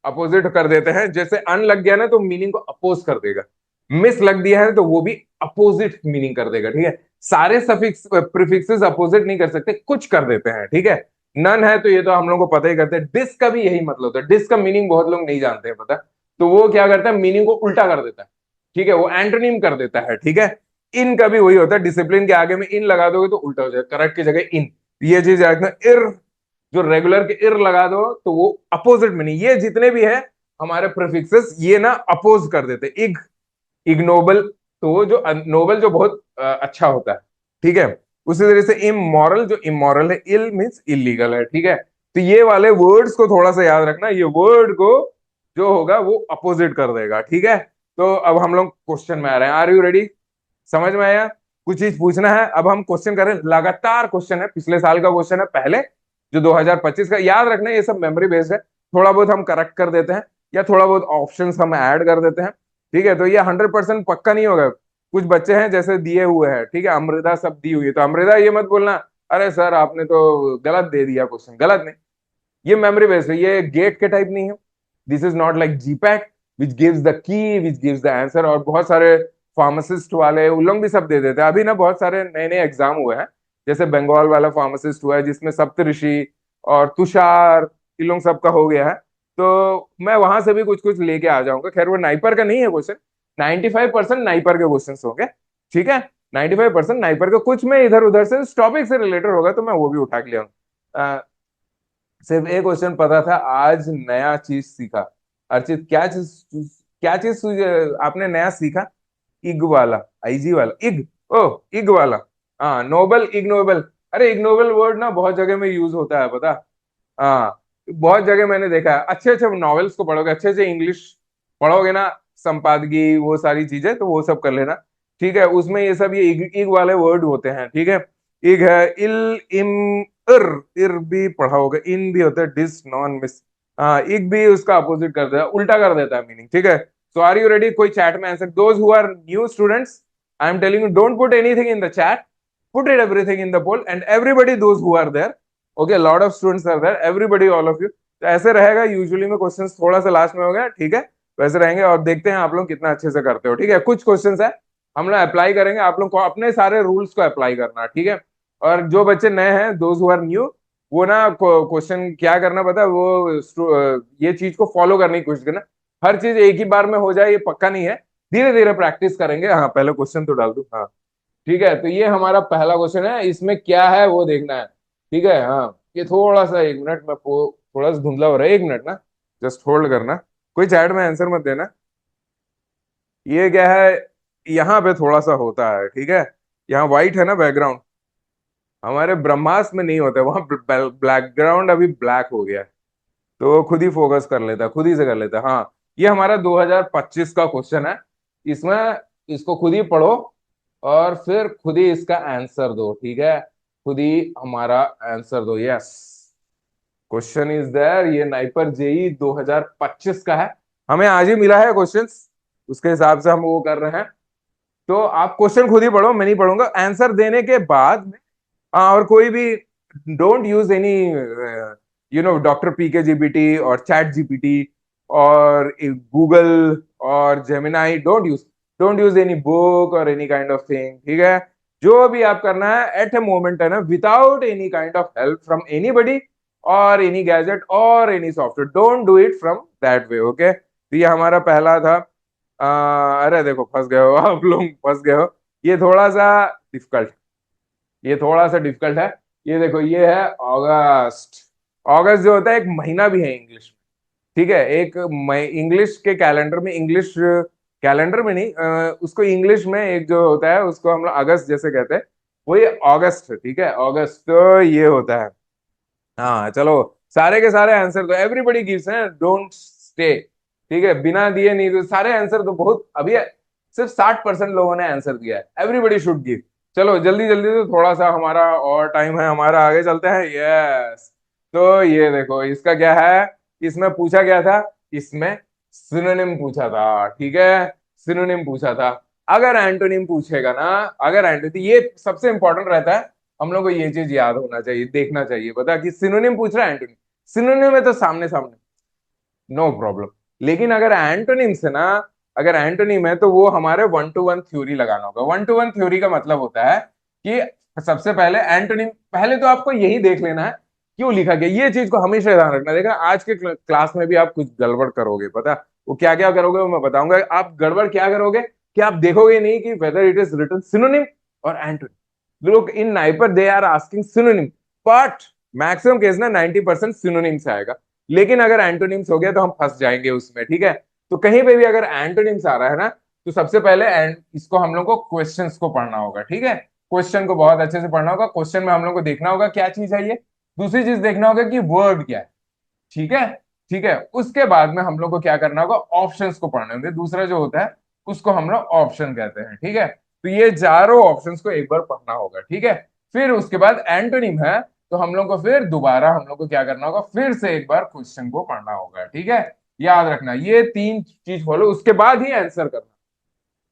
अपोजिट कर देते हैं, जैसे अन लग गया ना तो मीनिंग को अपोज कर देगा, मिस लग दिया है तो वो भी अपोजिट मीनिंग कर देगा, ठीक है। सारे सफिक्स प्रीफिक्सेस अपोजिट नहीं कर सकते, कुछ कर देते हैं, ठीक है। नन है तो ये तो हम लोग को पता ही करते हैं। डिस का भी यही मतलब होता है। डिस का मीनिंग बहुत लोग नहीं जानते हैं, पता। तो वो क्या करता है, मीनिंग को उल्टा कर देता है, ठीक है, वो एंटोनिम कर देता है, ठीक है। इन का भी वही होता है, डिसिप्लिन के आगे में इन लगा दोगे तो उल्टा हो जाएगा, करेक्ट की जगह इन। ये चीज याद रखना। इर, जो रेगुलर के इर लगा दो तो वो अपोजिट में नहीं। ये जितने भी है हमारे प्रीफिक्सेस, ये ना अपोज कर देते। इग, इग्नोबल, तो वो जो नोबल जो बहुत अच्छा होता है, ठीक है। उसी तरह से इमोरल, जो इमोरल है। इल मीन्स इलीगल है, ठीक है। तो ये वाले वर्ड्स को थोड़ा सा याद रखना, ये वर्ड को जो होगा वो अपोजिट कर देगा, ठीक है। तो अब हम लोग क्वेश्चन में आ रहे हैं। Are you ready? समझ में आया? कुछ चीज पूछना है? अब हम क्वेश्चन कर रहे हैं, लगातार क्वेश्चन है, पिछले साल का क्वेश्चन है, पहले जो 2025 का। याद रखना ये सब मेमोरी बेस्ड है, थोड़ा बहुत हम करेक्ट कर देते हैं या थोड़ा बहुत ऑप्शंस हम ऐड कर देते हैं, ठीक है। तो ये 100% पक्का नहीं होगा। कुछ बच्चे हैं जैसे दिए हुए हैं, ठीक है, अमृता सब दी हुई है, तो अमृता ये मत बोलना अरे सर आपने तो गलत दे दिया क्वेश्चन, गलत नहीं। ये मेमोरी बेस्ड है, ये गेट के टाइप नहीं है। This is not like GPAT which gives the key, which gives the answer. और बहुत सारे फार्मासिस्ट वाले उन लोग भी सब दे देते हैं। अभी ना बहुत सारे नए नए एग्जाम हुए हैं, जैसे बंगाल वाला फार्मासिस्ट हुआ है जिसमें सप्तऋषि और तुषार, इन लोग सबका हो गया है। तो मैं वहां से भी कुछ कुछ लेके आ जाऊंगा। खैर वो नाइपर का नहीं है क्वेश्चन, 95% नाइपर के क्वेश्चन होंगे, ठीक है। 95% नाइपर के, कुछ में इधर उधर से टॉपिक से रिलेटेड होगा तो मैं वो भी उठा के ले आऊंगा। सिर्फ एक क्वेश्चन पता था, आज नया चीज सीखा। अर्चित क्या चीज, क्या चीज आपने नया सीखा? इग वाला, आईजी वाला, इग, ओ इग वाला। हाँ, नोबल, इग्नोबल। अरे इग्नोबल वर्ड ना बहुत जगह में यूज होता है, पता। हाँ, बहुत जगह मैंने देखा है। अच्छे अच्छे नॉवेल्स को पढ़ोगे, अच्छे अच्छे इंग्लिश पढ़ोगे ना, संपादकी वो सारी चीजें, तो वो सब कर लेना, ठीक है। उसमें ये सब ये इग वाले वर्ड होते हैं, ठीक है। इग है, इल, इम, इर, इर भी पढ़ा होगा। इन भी होता है डिस, नॉन, मिस। हाँ, इग भी उसका अपोजिट कर देता है, उल्टा कर देता है मीनिंग, ठीक है। So are you ready? कोई चैट में answer, those who are new students, I am telling you, don't put anything in the chat, put it everything in the poll and everybody those who are there, okay, a lot of students are there, everybody, all of you। तो ऐसे रहेगा, usually में questions थोड़ा सा last में हो गया, ठीक है, वैसे रहेंगे। और देखते हैं आप लोग कितना अच्छे से करते हो, ठीक है। कुछ क्वेश्चंस है हम लोग अप्लाई करेंगे, आप लोग को अपने सारे रूल्स को अप्लाई करना, ठीक है। और जो बच्चे नए हैं, दोज हु आर न्यू, वो ना क्वेश्चन क्या करना पता है, वो ये चीज को फॉलो करने की कोशिश करना। हर चीज एक ही बार में हो जाए ये पक्का नहीं है, धीरे धीरे प्रैक्टिस करेंगे। हाँ, पहले क्वेश्चन तो डाल दू, हाँ, ठीक है। तो ये हमारा पहला क्वेश्चन है, इसमें क्या है वो देखना है, ठीक है। हाँ, ये थोड़ा सा, एक मिनट में थोड़ा सा धुंधला हो रहा है, एक मिनट ना, जस्ट होल्ड करना। कोई चैट में आंसर मत देना। ये क्या है, यहाँ पे थोड़ा सा होता है, ठीक है। यहाँ व्हाइट है ना बैकग्राउंड, हमारे ब्रह्मास्त्र में नहीं होता है, वहां बैकग्राउंड अभी ब्लैक हो गया है, तो वो खुद ही फोकस कर लेता है, खुद ही से कर लेता है। हाँ, ये हमारा 2025 का क्वेश्चन है। इसमें इसको खुद ही पढ़ो और फिर खुद ही इसका आंसर दो, ठीक है। खुद ही हमारा आंसर दो, यस। क्वेश्चन इज देयर, ये नाइपर जेई 2025 का है, हमें आज ही मिला है क्वेश्चंस, उसके हिसाब से हम वो कर रहे हैं। तो आप क्वेश्चन खुद ही पढ़ो, मैं नहीं पढ़ूंगा। आंसर देने के बाद में और कोई भी, don't use any doctor P के जीपीटी और चैट जीपीटी और गूगल और Gemini, don't use any book और एनी काइंड ऑफ थिंग, ठीक है। जो भी आप करना है एट ए मोमेंट है ना, without any kind of help from anybody और एनी गैजेट और any software, don't do it from that way, okay. तो ये हमारा पहला था। अरे देखो फंस गए हो आप लोग, फंस गए हो। ये थोड़ा सा डिफिकल्ट, ये थोड़ा सा डिफिकल्ट है। ये देखो, ये है अगस्त। अगस्त जो होता है एक महीना भी है इंग्लिश में, ठीक है। एक इंग्लिश के कैलेंडर में, इंग्लिश कैलेंडर में नहीं, उसको इंग्लिश में एक जो होता है उसको हम लोग अगस्त जैसे कहते हैं, वो ये अगस्त है, ठीक है। अगस्त तो ये होता है। हाँ चलो, सारे के सारे आंसर दो, एवरीबडी गिव्स हैं, डोंट स्टे, ठीक है। बिना दिए नहीं, तो सारे आंसर तो बहुत अभी सिर्फ 60% लोगों ने आंसर दिया है। Everybody should give. चलो जल्दी जल्दी, तो थोड़ा सा हमारा और टाइम है हमारा, आगे चलते हैं। यस, तो ये देखो इसका क्या है, इसमें पूछा गया था, इसमें सिनोनिम पूछा था, ठीक है, सिनोनिम पूछा था। अगर एंटोनिम पूछेगा ना, अगर एंटोनिम, ये सबसे इंपॉर्टेंट रहता है, हम लोग को ये चीज याद होना चाहिए, देखना चाहिए, पता कि सिनोनिम पूछ रहा है एंटोनिम, सिनोनिम है तो सामने सामने नो प्रॉब्लम। लेकिन अगर एंटोनिम से ना, अगर एंटोनिम है तो वो हमारे वन टू वन थ्योरी लगाना होगा। वन टू वन थ्योरी का मतलब होता है कि सबसे पहले एंटोनिम, पहले तो आपको यही देख लेना है क्यों लिखा गया, ये चीज को हमेशा ध्यान रखना। देखा आज के क्लास में भी आप कुछ गड़बड़ करोगे, पता वो क्या क्या करोगे वो मैं बताऊंगा। आप गड़बड़ क्या करोगे कि आप देखोगे नहीं कि whether it is written synonym और एंटोनिम। लोग in NIPER they are asking synonym, but maximum case ना 90% सिनोनिम से आएगा। लेकिन अगर एंटोनिम्स हो गया तो हम फंस जाएंगे उसमें, ठीक है। तो कहीं पे भी अगर एंटोनिम्स आ रहा है ना, तो सबसे पहले इसको हम लोग को क्वेश्चंस को पढ़ना होगा, ठीक है। क्वेश्चन को बहुत अच्छे से पढ़ना होगा। क्वेश्चन में हम लोग को देखना होगा क्या चीज है ये, दूसरी चीज देखना होगा कि वर्ड क्या है, ठीक है। ठीक है, उसके बाद में हम लोग को क्या करना होगा, ऑप्शंस को पढ़ने होंगे। दूसरा जो होता है उसको हम लोग ऑप्शन कहते हैं, ठीक है। तो ये चारों ऑप्शंस को एक बार पढ़ना होगा, ठीक है। फिर उसके बाद एंटोनिम है तो हम लोग को फिर दोबारा हम लोग को क्या करना होगा, फिर से एक बार क्वेश्चन को पढ़ना होगा, ठीक है। याद रखना ये तीन चीज फॉलो, उसके बाद ही आंसर करना,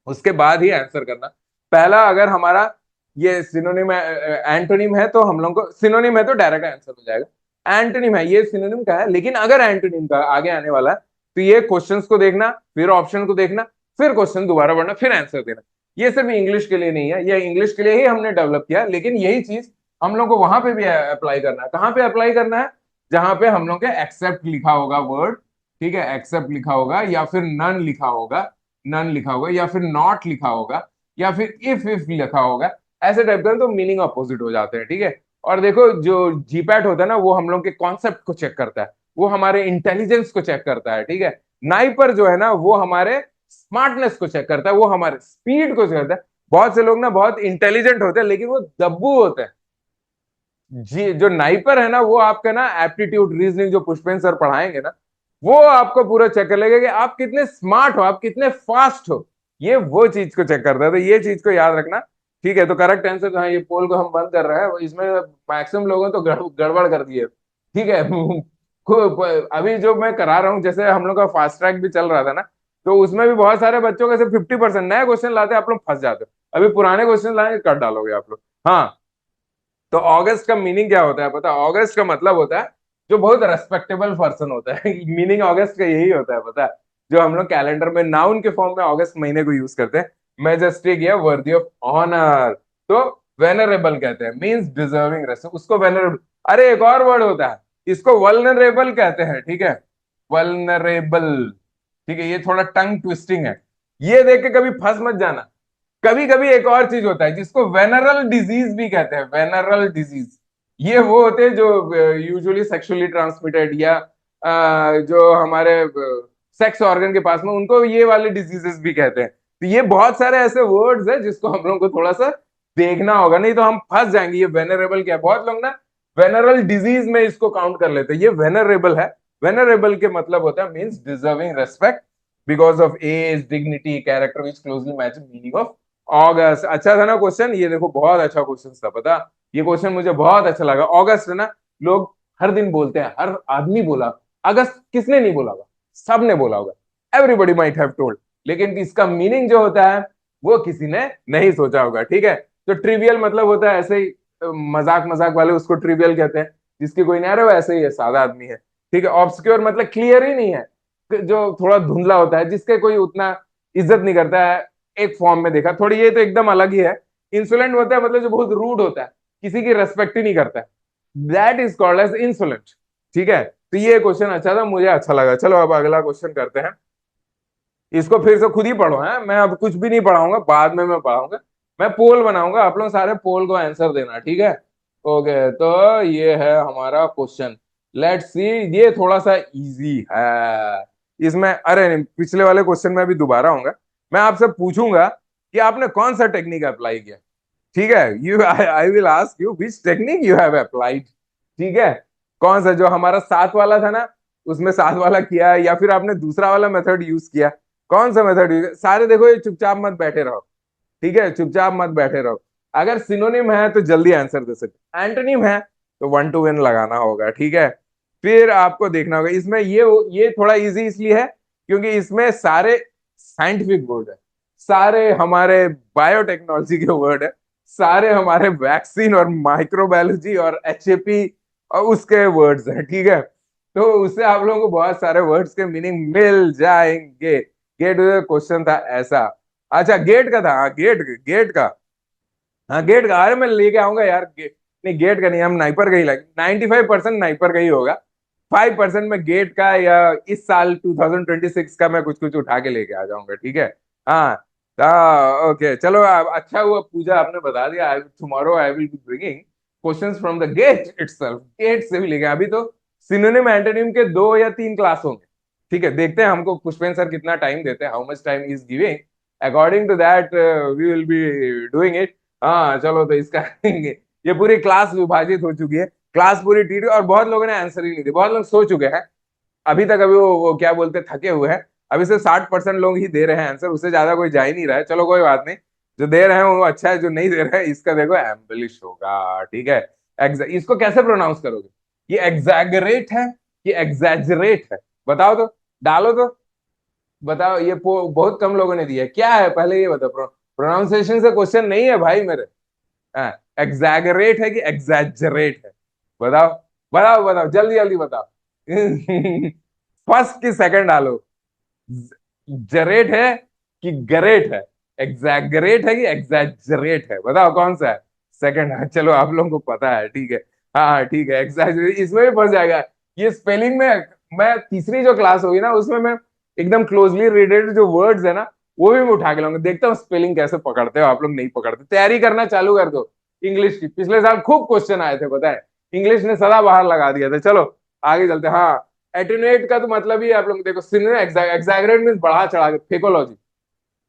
उसके बाद ही आंसर करना। पहला अगर हमारा ये सिनोनिम एंटोनिम है तो हम लोग को, सिनोनिम है तो डायरेक्ट आंसर हो जाएगा। एंटोनिम है, ये सिनोनिम का है, लेकिन अगर एंटोनिम का आगे आने वाला है तो ये क्वेश्चंस को देखना, फिर ऑप्शन को देखना, फिर क्वेश्चन दोबारा पढ़ना, फिर आंसर देना। ये सिर्फ इंग्लिश के लिए नहीं है, ये इंग्लिश के लिए ही हमने डेवलप किया, लेकिन यही चीज हम लोग को वहां पे भी अप्लाई करना है। कहाँ पे अप्लाई करना है, जहां पे हम लोग के एक्सेप्ट लिखा होगा वर्ड, ठीक है, एक्सेप्ट लिखा होगा, या फिर नन लिखा होगा, नन लिखा होगा, या फिर नॉट लिखा होगा, या फिर इफ लिखा होगा, ऐसे टाइप का, तो मीनिंग अपोजिट हो जाते हैं, ठीक है। और देखो जो जीपैट होता है ना, वो हम लोग के कॉन्सेप्ट को चेक करता है, वो हमारे इंटेलिजेंस को चेक करता है, ठीक है। नाइपर जो है ना, वो हमारे स्मार्टनेस को चेक करता है, वो हमारे स्पीड को चेक करता है। बहुत से लोग ना बहुत इंटेलिजेंट होते हैं लेकिन वो दब्बू होते हैं। जी, जो नाइपर है ना, वो आपका ना एप्टीट्यूड रीजनिंग जो पुष्पेंद्र सर पढ़ाएंगे ना, वो आपको पूरा चेक कर लेगा कि आप कितने स्मार्ट हो, आप कितने फास्ट हो, ये वो चीज को चेक करता है। तो ये चीज को याद रखना, ठीक है। तो करेक्ट आंसर तो हाँ, ये पोल को हम बंद कर रहे हैं, इसमें मैक्सिमम लोगों ने तो गड़बड़ कर दी है, ठीक है। अभी जो मैं करा रहा हूँ, जैसे हम लोग का फास्ट ट्रैक भी चल रहा था ना, तो उसमें भी बहुत सारे बच्चों का सिर्फ 50% नए क्वेश्चन लाते हैं, आप लोग फंस जाते हो। अभी पुराने क्वेश्चन लाएंगे कर डालोगे आप लोग। हाँ, तो अगस्त का मीनिंग क्या होता है पता, अगस्त का मतलब होता है जो बहुत रेस्पेक्टेबल पर्सन होता है। मीनिंग अगस्त का यही होता है, पता है। जो हम लोग कैलेंडर में नाउन के फॉर्म में अगस्त महीने को यूज करते हैं, मैजेस्टिक या वर्दी ऑफ ऑनर। तो वेनरेबल कहते हैं, मींस डिजर्विंग रेस्पेक्ट, उसको वेनरेबल। अरे एक और वर्ड होता है, इसको वल्नरेबल कहते हैं, ठीक है, वल्नरेबल, ठीक है। ये थोड़ा टंग ट्विस्टिंग है, ये देख के कभी फंस मत जाना। कभी कभी एक और चीज होता है जिसको वेनरल डिजीज भी कहते हैं, वेनरल डिजीज। ये वो होते हैं जो यूजुअली सेक्सुअली ट्रांसमिटेड, या जो हमारे सेक्स ऑर्गन के पास में, उनको ये वाले डिजीजेस भी कहते हैं। तो ये बहुत सारे ऐसे वर्ड्स हैं जिसको हम लोग को थोड़ा सा देखना होगा, नहीं तो हम फंस जाएंगे। ये वेनरेबल क्या है, बहुत लोग ना वेनरल डिजीज में इसको काउंट कर लेते हैं, ये वेनरेबल है। वेनरेबल के मतलब होता है means deserving respect because of age, dignity, character which closely match meaning of august. अच्छा था ना क्वेश्चन, ये देखो बहुत अच्छा क्वेश्चन था, पता, ये क्वेश्चन मुझे बहुत अच्छा लगा। अगस्त है ना, लोग हर दिन बोलते हैं, हर आदमी बोला अगस्त, किसने नहीं बोला होगा, सब ने बोला होगा, एवरीबॉडी माइट हैव टोल्ड, लेकिन इसका मीनिंग जो होता है वो किसी ने नहीं सोचा होगा, ठीक है। तो ट्रिवियल मतलब होता है ऐसे ही, मजाक मजाक वाले उसको ट्रिवियल कहते हैं, जिसकी कोई नहीं आ रहा वो ऐसे ही है, सादा आदमी है, ठीक है। ऑब्सक्योर मतलब क्लियर ही नहीं है, जो थोड़ा धुंधला होता है, जिसके कोई उतना इज्जत नहीं करता है, एक फॉर्म में देखा थोड़ी, ये तो एकदम अलग ही है। इंसोलेंट होता है मतलब जो बहुत रूड होता है, किसी की रेस्पेक्ट ही नहीं करता है, that is called as insolent, ठीक है। तो ये क्वेश्चन अच्छा था, मुझे अच्छा लगा। चलो अब अगला क्वेश्चन करते हैं, इसको फिर से खुद ही पढ़ो है, मैं अब कुछ भी नहीं पढ़ाऊंगा, बाद में मैं पढ़ाऊंगा। मैं पोल बनाऊंगा, आप लोग सारे पोल को आंसर देना, ठीक है। ओके, तो ये है हमारा क्वेश्चन, लेट्स सी। ये थोड़ा सा इजी है, इसमें अरे नहीं, पिछले वाले क्वेश्चन में भी दोबारा आऊंगा। मैं आपसे पूछूंगा कि आपने कौन सा टेक्निक अप्लाई किया, ठीक है। You I will ask you which technique you have applied, ठीक है। कौन सा, जो हमारा सात वाला था ना, उसमें सात वाला किया, या फिर आपने दूसरा वाला मेथड यूज किया, कौन सा मेथड? सारे देखो, ये चुपचाप मत बैठे रहो, ठीक है, चुपचाप मत बैठे रहो। अगर सिनोनिम है तो जल्दी आंसर दे सकते, एंटोनिम है तो 1 to 1 लगाना होगा, ठीक है। फिर आपको देखना होगा इसमें, ये थोड़ा इजी इसलिए है क्योंकि इसमें सारे साइंटिफिक वर्ड है, सारे हमारे बायोटेक्नोलॉजी के वर्ड है, सारे हमारे वैक्सीन और माइक्रोबायोलॉजी और एचएपी और उसके वर्ड्स हैं, ठीक है। तो उससे आप लोगों को बहुत सारे वर्ड्स के मीनिंग मिल जाएंगे। गेट क्वेश्चन था ऐसा। अच्छा, गेट का था, हाँ गेट गेट का, हाँ गेट का, अरे मैं लेके आऊंगा यार नहीं गेट का नहीं, हम नाइपर का ही लगे, 95% नाइपर का ही होगा, 5% में गेट का, या इस साल 2026 का मैं कुछ कुछ उठा के लेके आ जाऊंगा, ठीक है। हाँ, ओके चलो, अच्छा हुआ पूजा आपने बता दिया। Tomorrow I will be bringing questions from the GATE itself, GATE से भी लेके अभी तो सिनोनिम एंटोनिम के 2 या 3 क्लास होंगे, ठीक है। देखते हैं हमको पुष्पेन सर कितना टाइम देते हैं, how much time is giving, according to that we will be doing it. हाँ चलो, तो इसका ये पूरी क्लास विभाजित हो चुकी है, क्लास पूरी टीटी, और बहुत लोगों ने आंसर ही नहीं दिया, बहुत लोग सो चुके हैं अभी तक, अभी वो क्या बोलते हैं, थके हुए हैं। अभी सिर्फ 60% लोग ही दे रहे हैं आंसर, उससे ज्यादा कोई जा ही नहीं रहा है। चलो कोई बात नहीं, जो दे रहे हैं वो अच्छा है, जो नहीं दे रहे हैं इसका देखो एम्बलिश होगा, ठीक है। इसको कैसे प्रोनाउंस करोगे? ये एग्जैगरेट है कि एग्जैजरेट है? बताओ तो, डालो तो, बताओ। ये बहुत कम लोगों ने दिया है, क्या है पहले ये बताओ। प्रोनाउंसिएशन से क्वेश्चन नहीं है भाई मेरे। एग्जैगरेट है कि एग्जैजरेट है? बताओ, बताओ, बताओ, जल्दी जल्दी बताओ। फर्स्ट की सेकंड डालो। जरेट है कि गरेट है? एग्जैगरेट है कि एग्जैजरेट है? बताओ कौन सा है? सेकंड है, चलो आप लोगों को पता है, ठीक है। हाँ हाँ, ठीक है, एग्जैजरेट इसमें भी फंस जाएगा। ये स्पेलिंग में मैं तीसरी जो क्लास होगी ना उसमें मैं एकदम क्लोजली रिलेटेड जो वर्ड्स है ना वो भी मैं उठा के लाऊंगा, देखता हूँ स्पेलिंग कैसे पकड़ते हो आप लोग, नहीं पकड़ते। तैयारी करना चालू कर दो इंग्लिश की, पिछले साल खूब क्वेश्चन आए थे पता है, इंग्लिश ने सदा बाहर लगा दिया था। चलो आगे चलते हैं। हाँ, एटेन्युएट का तो मतलब ही आप लोग देखो, एग्जैगरेट मींस बढ़ा चढ़ा के, फेकोलॉजी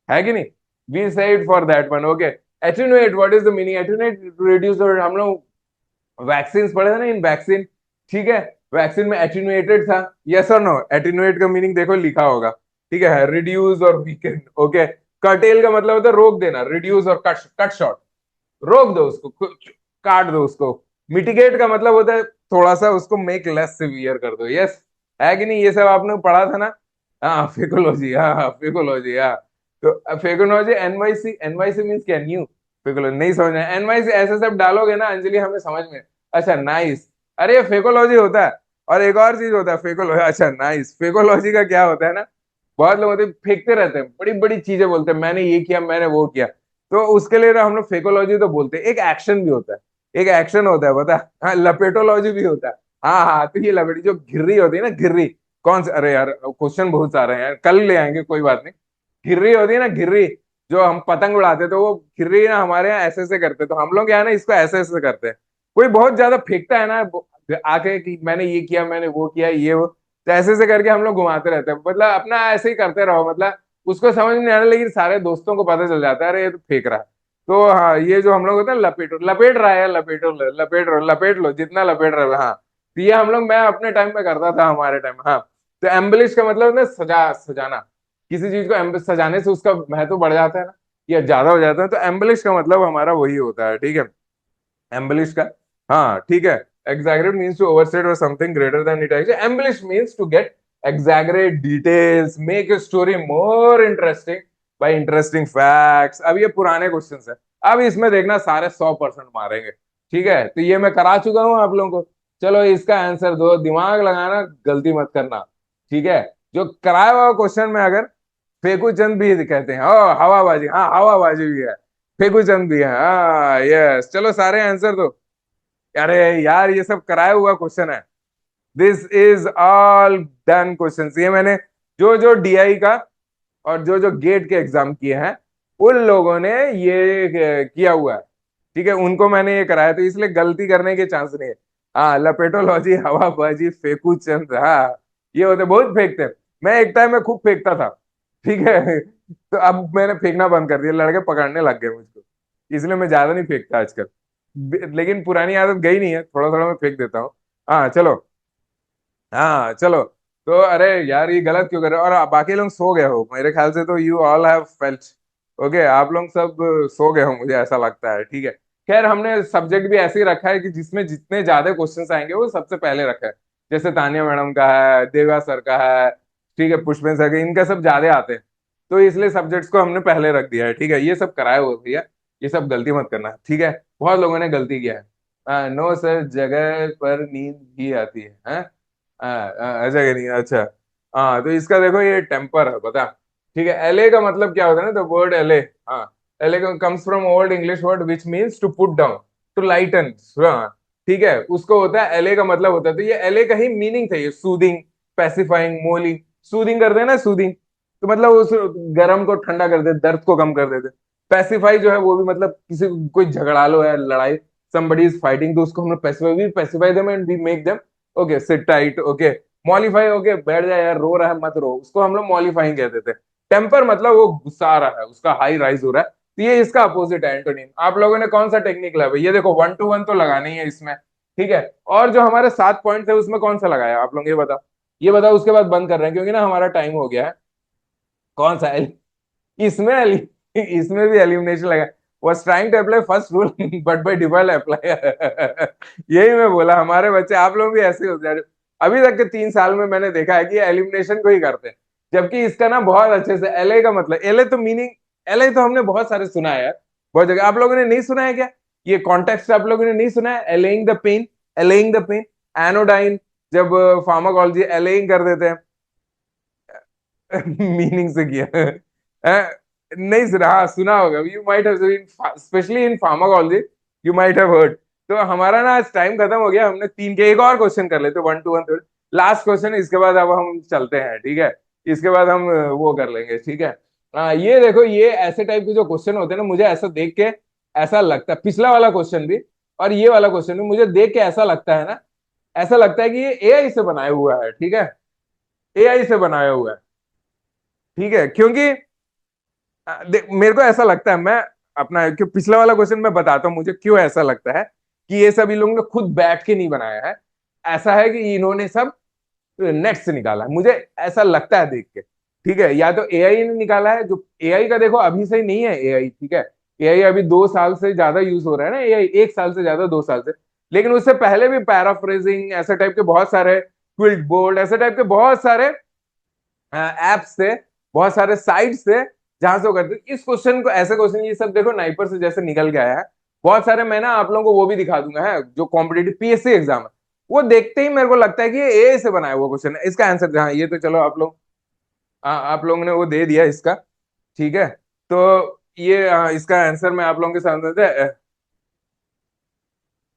है कि नहीं? We said for that one, okay. Attenuate, what is the meaning? Attenuate, reduce, हम लोग वैक्सीन पढ़े थे ना, इन वैक्सीन, ठीक है। वैक्सीन में एटेन्युएटेड था, यस और नो? एटेन्युएट का मीनिंग देखो लिखा होगा, ठीक है, रिड्यूस और वीकेंड, ओके। कर्टेल का मतलब होता है रोक देना, रिड्यूस और कट, कट शॉर्ट, रोक दो उसको, काट दो उसको। मिटिगेट का मतलब होता है थोड़ा सा उसको मेक लेस सिवियर कर दो, यस है कि नहीं? ये सब आपने पढ़ा था ना। हाँ फेकोलॉजी, हाँ फेकोलॉजी, हाँ। तो फेकोलॉजी, एनवाईसी, एनवाईसी मीन्स क्या? न्यू फेकोलॉजी नहीं समझना, एनवाईसी ऐसे सब डालोगे ना अंजलि हमें समझ में। अच्छा नाइस, अरे ये फेकोलॉजी होता है। और एक और चीज होता है फेकोलॉजी, अच्छा नाइस, फेकोलॉजी का क्या होता है ना, बहुत लोग होते हैं फेंकते रहते हैं, बड़ी बड़ी चीजें बोलते हैं, मैंने ये किया, मैंने वो किया। तो उसके लिए ना हम लोग फेकोलॉजी तो बोलते हैं, एक एक्शन भी होता है, एक एक्शन होता है पता है? हाँ, लपेटोलॉजी भी होता है। हाँ हाँ, तो ये लपेटी जो घिर्री होती है ना, घिर्री, कौन सा, अरे यार क्वेश्चन बहुत सारे हैं यार, कल ले आएंगे कोई बात नहीं। घिर्री होती है ना, घिर्री, जो हम पतंग उड़ाते तो वो घिर्री ना हमारे यहाँ ऐसे ऐसे करते, तो हम लोग यहाँ ना इसको ऐसे ऐसे करते हैं। कोई बहुत ज्यादा फेंकता है ना आके कि मैंने ये किया, मैंने वो किया, ये वो, तो ऐसे ऐसे करके हम लोग घुमाते रहते हैं, मतलब अपना ऐसे ही करते रहो, मतलब उसको समझ नहीं आने, लेकिन सारे दोस्तों को पता चल जाता है अरे ये तो फेंक रहा है। तो हाँ, ये जो हम लोग होता है लपेटो, लपेट रहा है, लपेटो, लपेट लो, लपेट लो जितना लपेट रहा है, हाँ। तो ये हम लोग, मैं अपने टाइम में करता था, हमारे टाइम में, हाँ। तो एम्बलिश का मतलब ना सजाना, किसी चीज को सजाने से उसका महत्व बढ़ जाता है ना, या ज्यादा हो जाता है, तो एम्बलिश का मतलब हमारा वही होता है, ठीक है, एम्बलिश का। हाँ ठीक है। exaggerate means to overstate or something greater than it actually, embellish means to get exaggerate details, make a story more interesting by interesting facts। अब ये पुराने क्वेश्चन है, अब इसमें देखना सारे 100% मारेंगे, ठीक है। तो ये मैं करा चुका हूं आप लोगों को, चलो इसका आंसर दो, दिमाग लगाना, गलती मत करना, ठीक है। जो कराया हुआ क्वेश्चन में अगर फेकू चंद भी कहते हैं, ओ हवाबाजी, हाँ हवाबाजी भी है, फेकू चंद भी है, हाँ यस, चलो सारे आंसर दो। अरे यार ये सब कराया हुआ क्वेश्चन है, this is all done question. ये मैंने जो जो डीआई का और जो जो गेट के एग्जाम किए हैं उन लोगों ने ये किया हुआ है, ठीक है, उनको मैंने ये कराया, तो इसलिए गलती करने के चांस नहीं है। हाँ, लपेटोलॉजी, हवाबाजी, फेकू चंद, हाँ ये होते, बहुत फेंकते हैं। मैं एक टाइम में खूब फेंकता था, ठीक है। तो अब मैंने फेंकना बंद कर दिया, लड़के पकड़ने लग गए मुझको, इसलिए मैं ज्यादा नहीं फेंकता आजकल। लेकिन पुरानी आदत गई नहीं है, थोड़ा थोड़ा मैं फेंक देता हूँ। हाँ चलो, हाँ चलो, तो अरे यार ये गलत क्यों कर रहे हो, और बाकी लोग सो गए हो मेरे ख्याल से, तो you all have felt. Okay, आप लोग सब सो गए हो मुझे ऐसा लगता है, ठीक है। खैर हमने सब्जेक्ट भी ऐसे ही रखा है कि जिसमें जितने ज्यादा क्वेश्चंस आएंगे वो सबसे पहले रखा है। जैसे तानिया मैडम का है, देवा सर का है, ठीक है, पुष्पेन सर का, इनका सब ज्यादा आते हैं। तो इसलिए सब्जेक्ट्स को हमने पहले रख दिया है, ठीक है। ये सब कराए हुए भैया, ये सब गलती मत करना, ठीक है। बहुत लोगों ने गलती किया है। नो सर, जगह पर नींद भी आती है, हाँ। ऐसा कि नहीं, अच्छा। हाँ, तो इसका देखो ये टेम्पर है, पता, ठीक है। एले का मतलब क्या होता है ना, द वर्ड एले, हाँ, allay comes from old English word which means to put down, to lighten, हाँ, ठीक है। उसको होता है एले का मतलब होता है, तो ये एले का ही मीनिंग था, ये सूदिंग, पैसिफाइंग, मोलिंग, सूदिंग कर देना, सूदिंग तो मतलब उस गर्म को ठंडा कर दे, दर्द को कम कर देते। पैसिफाई जो है वो भी मतलब किसी कोई झगड़ा लो है, लड़ाई, somebody is fighting, तो उसको हम लोग pacify them and we make them okay sit tight, okay. Mollify, okay बैठ जाए यार, रो रहा है मत रो, उसको हम लोग मॉलिफाइंग कहते थे। टेम्पर मतलब वो गुस्सा आ रहा है, उसका हाई राइज हो रहा है, तो ये इसका अपोजिट है एंटोनिम। आप लोगों ने कौन सा टेक्निक लगाया, ये देखो 1 to 1 तो लगाना ही है इसमें, ठीक है। और जो हमारे 7 पॉइंट है उसमें कौन सा लगाया आप लोग, ये बताओ, ये बताओ, उसके बाद बंद कर रहे हैं क्योंकि ना हमारा टाइम हो गया है। कौन सा है इसमें इसमें भी एलिमिनेशन लगा, was trying to apply first rule but by default apply यही मैं बोला, हमारे बच्चे आप लोग भी ऐसे होते हैं। अभी तक के 3 साल में मैंने देखा है कि एलिमिनेशन को ही करते हैं, जबकि इसका ना बहुत अच्छे से एलए का मतलब, एलए तो मीनिंग, एलए तो हमने बहुत सारे सुना है यार, बहुत जगह। आप लोगों ने नहीं सुना है क्या, ये कॉन्टेक्स्ट आप लोगों ने नहीं सुना है, allaying the pain, allaying the pain, anodyne, जब फार्माकोलॉजी एलेइंग कर देते हैं मीनिंग से किया नहीं सुना, हाँ सुना होगा, you might have seen, specially in pharmacology, you might have heard. तो हमारा ना आज टाइम खत्म हो गया, हमने 3 के एक और क्वेश्चन कर लेते, 1 to 1 लास्ट क्वेश्चन, इसके बाद अब हम चलते हैं, ठीक है। इसके बाद हम वो कर लेंगे, ठीक है। ये देखो, ये ऐसे टाइप के जो क्वेश्चन होते हैं ना, मुझे ऐसा देख के ऐसा लगता है, पिछला वाला क्वेश्चन भी और ये वाला क्वेश्चन भी मुझे देख के ऐसा लगता है ना, ऐसा लगता है कि ये एआई से बनाया हुआ है, ठीक है, एआई से बनाया हुआ है, ठीक है। क्योंकि मेरे को ऐसा लगता है, मैं अपना क्यों पिछला वाला क्वेश्चन मैं बताता हूँ मुझे क्यों ऐसा लगता है कि ये सब इन लोगों ने खुद बैठ के नहीं बनाया है। ऐसा है कि इन्होंने सब नेट से निकाला है, मुझे ऐसा लगता है देख के, ठीक है। या तो एआई ने निकाला है, जो एआई का देखो अभी से ही नहीं है एआई, ठीक है। एआई अभी 2 साल से ज्यादा यूज हो रहा है ना, एआई 1 साल से ज्यादा, 2 साल से। लेकिन उससे पहले भी पैराफ्रेजिंग ऐसे टाइप के बहुत सारे, क्विल्ट बोर्ड ऐसे टाइप के बहुत सारे ऐप्स से, बहुत सारे साइट से, जहां से वो करते हैं। इस क्वेश्चन को, ऐसे क्वेश्चन ये सब देखो नाइपर से जैसे निकल के आया है बहुत सारे। मैं ना आप लोगों को वो भी दिखा दूंगा है, जो कॉम्पिटेटिव पीएससी एग्जाम है, वो देखते ही मेरे को लगता है कि ये एआई से बनाया हुआ क्वेश्चन है। इसका आंसर जहाँ, ये तो चलो आप लोग, आप लोगों ने वो दे दिया इसका, ठीक है। तो ये इसका आंसर मैं आप लोगों के सामने,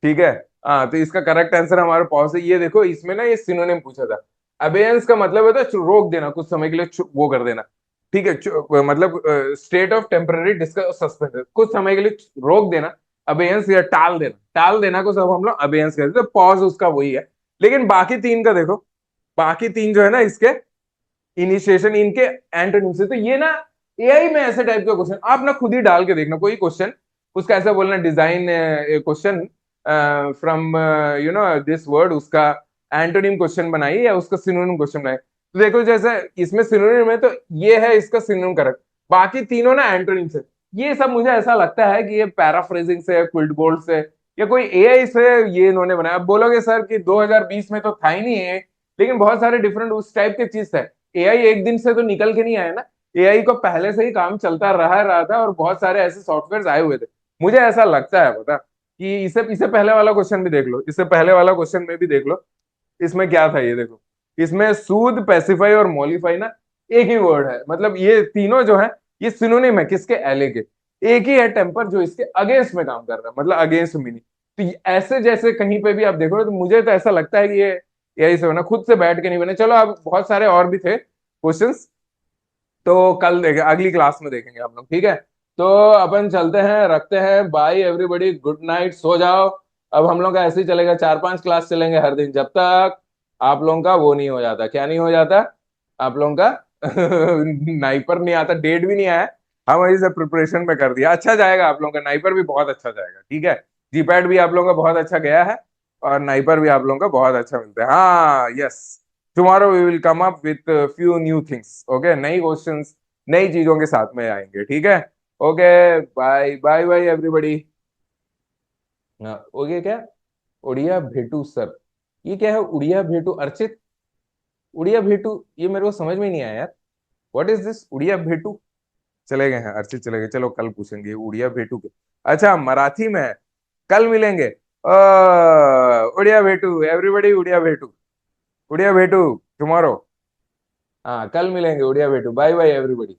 ठीक है। हाँ, तो इसका करेक्ट आंसर हमारे पास है, ये देखो इसमें ना ये सिनोनिम पूछा था। अबेयंस का मतलब होता है रोक देना, कुछ समय के लिए वो कर देना, ठीक है। मतलब state of temporary discuss suspend, कुछ समय के लिए रोक देना, अबेयंस या टाल देना, टाल देना को सब हम लोग अबेयंस कहते हैं, तो पॉज उसका वही है। लेकिन बाकी 3 का देखो, बाकी 3 जो है ना इसके इनिशिएशन, इनके एंटोनिम से, तो ये ना एआई में ऐसे टाइप का क्वेश्चन आप ना खुद ही डाल के देखना, कोई क्वेश्चन उसका ऐसा बोलना, design question from this word, उसका एंटोनिम क्वेश्चन बनाइए या उसका सिनोनिम क्वेश्चन बनाइए। तो देखो जैसे इसमें सिनोनिम है, तो ये है इसका सिनोनिम करेक्ट, बाकी तीनों ना एंटोनिम से। ये सब मुझे ऐसा लगता है कि ये पैराफ्रेजिंग से, क्विल्ट बोल्ट से, या कोई एआई से ये इन्होंने बनाया। अब बोलोगे सर कि 2020 में तो था ही नहीं है, लेकिन बहुत सारे डिफरेंट उस टाइप के चीज है। एआई एक दिन से तो निकल के नहीं आया ना, एआई को पहले से ही काम चलता रहा था, और बहुत सारे ऐसे सॉफ्टवेयर आए हुए थे। मुझे ऐसा लगता है पता, कि इसे इसे पहले वाला क्वेश्चन भी देख लो, इससे पहले वाला क्वेश्चन में भी देख लो, इसमें क्या था ये देखो। इसमें सूद, पैसिफाई और मॉलिफाई ना एक ही वर्ड है, मतलब ये तीनों जो है ये सिनोनिम है किसके, एले के। एक ही है टेम्पर जो इसके अगेंस्ट में काम कर रहा है, मतलब अगेंस्ट मीनिंग। तो ऐसे जैसे कहीं पे भी आप देखो, तो मुझे तो ऐसा लगता है कि ये यही से बना, खुद से बैठ के नहीं बने। चलो अब बहुत सारे और भी थे क्वेश्चंस, तो कल देखें, अगली क्लास में देखेंगे हम लोग, ठीक है। तो अपन चलते हैं, रखते हैं, बाय एवरीबॉडी, गुड नाइट, सो जाओ। अब हम लोग का ऐसे ही चलेगा, 4-5 क्लास चलेंगे हर दिन, जब तक आप लोगों का वो नहीं हो जाता, क्या नहीं हो जाता आप लोगों का नाइपर नहीं आता, डेट भी नहीं आया। हम वही से प्रिपरेशन में कर दिया, अच्छा जाएगा आप लोगों का, नाइपर भी बहुत अच्छा जाएगा, ठीक है। जीपैट भी आप लोगों का बहुत अच्छा गया है, और नाइपर भी आप लोगों का बहुत अच्छा मिलता है, हाँ yes. Tomorrow we will come up with few new things, okay, नई क्वेश्चंस, नई चीजों के साथ में आएंगे, ठीक है। Okay, bye bye bye everybody. Okay, क्या उड़िया भेटू सर, ये क्या है उड़िया भेटू अर्चित? उड़िया भेटू, ये मेरे को समझ में नहीं आया यार, व्हाट इज दिस उड़िया भेटू? चले गए हैं अर्चित, चले गए, चलो कल पूछेंगे उड़िया भेटू के। अच्छा, मराठी में है, कल मिलेंगे। उड़िया भेटू एवरीबॉडी, उड़िया भेटू, उड़िया भेटू टुमारो। हाँ, कल मिलेंगे उड़िया भेटू, बाय बाय एवरीबॉडी।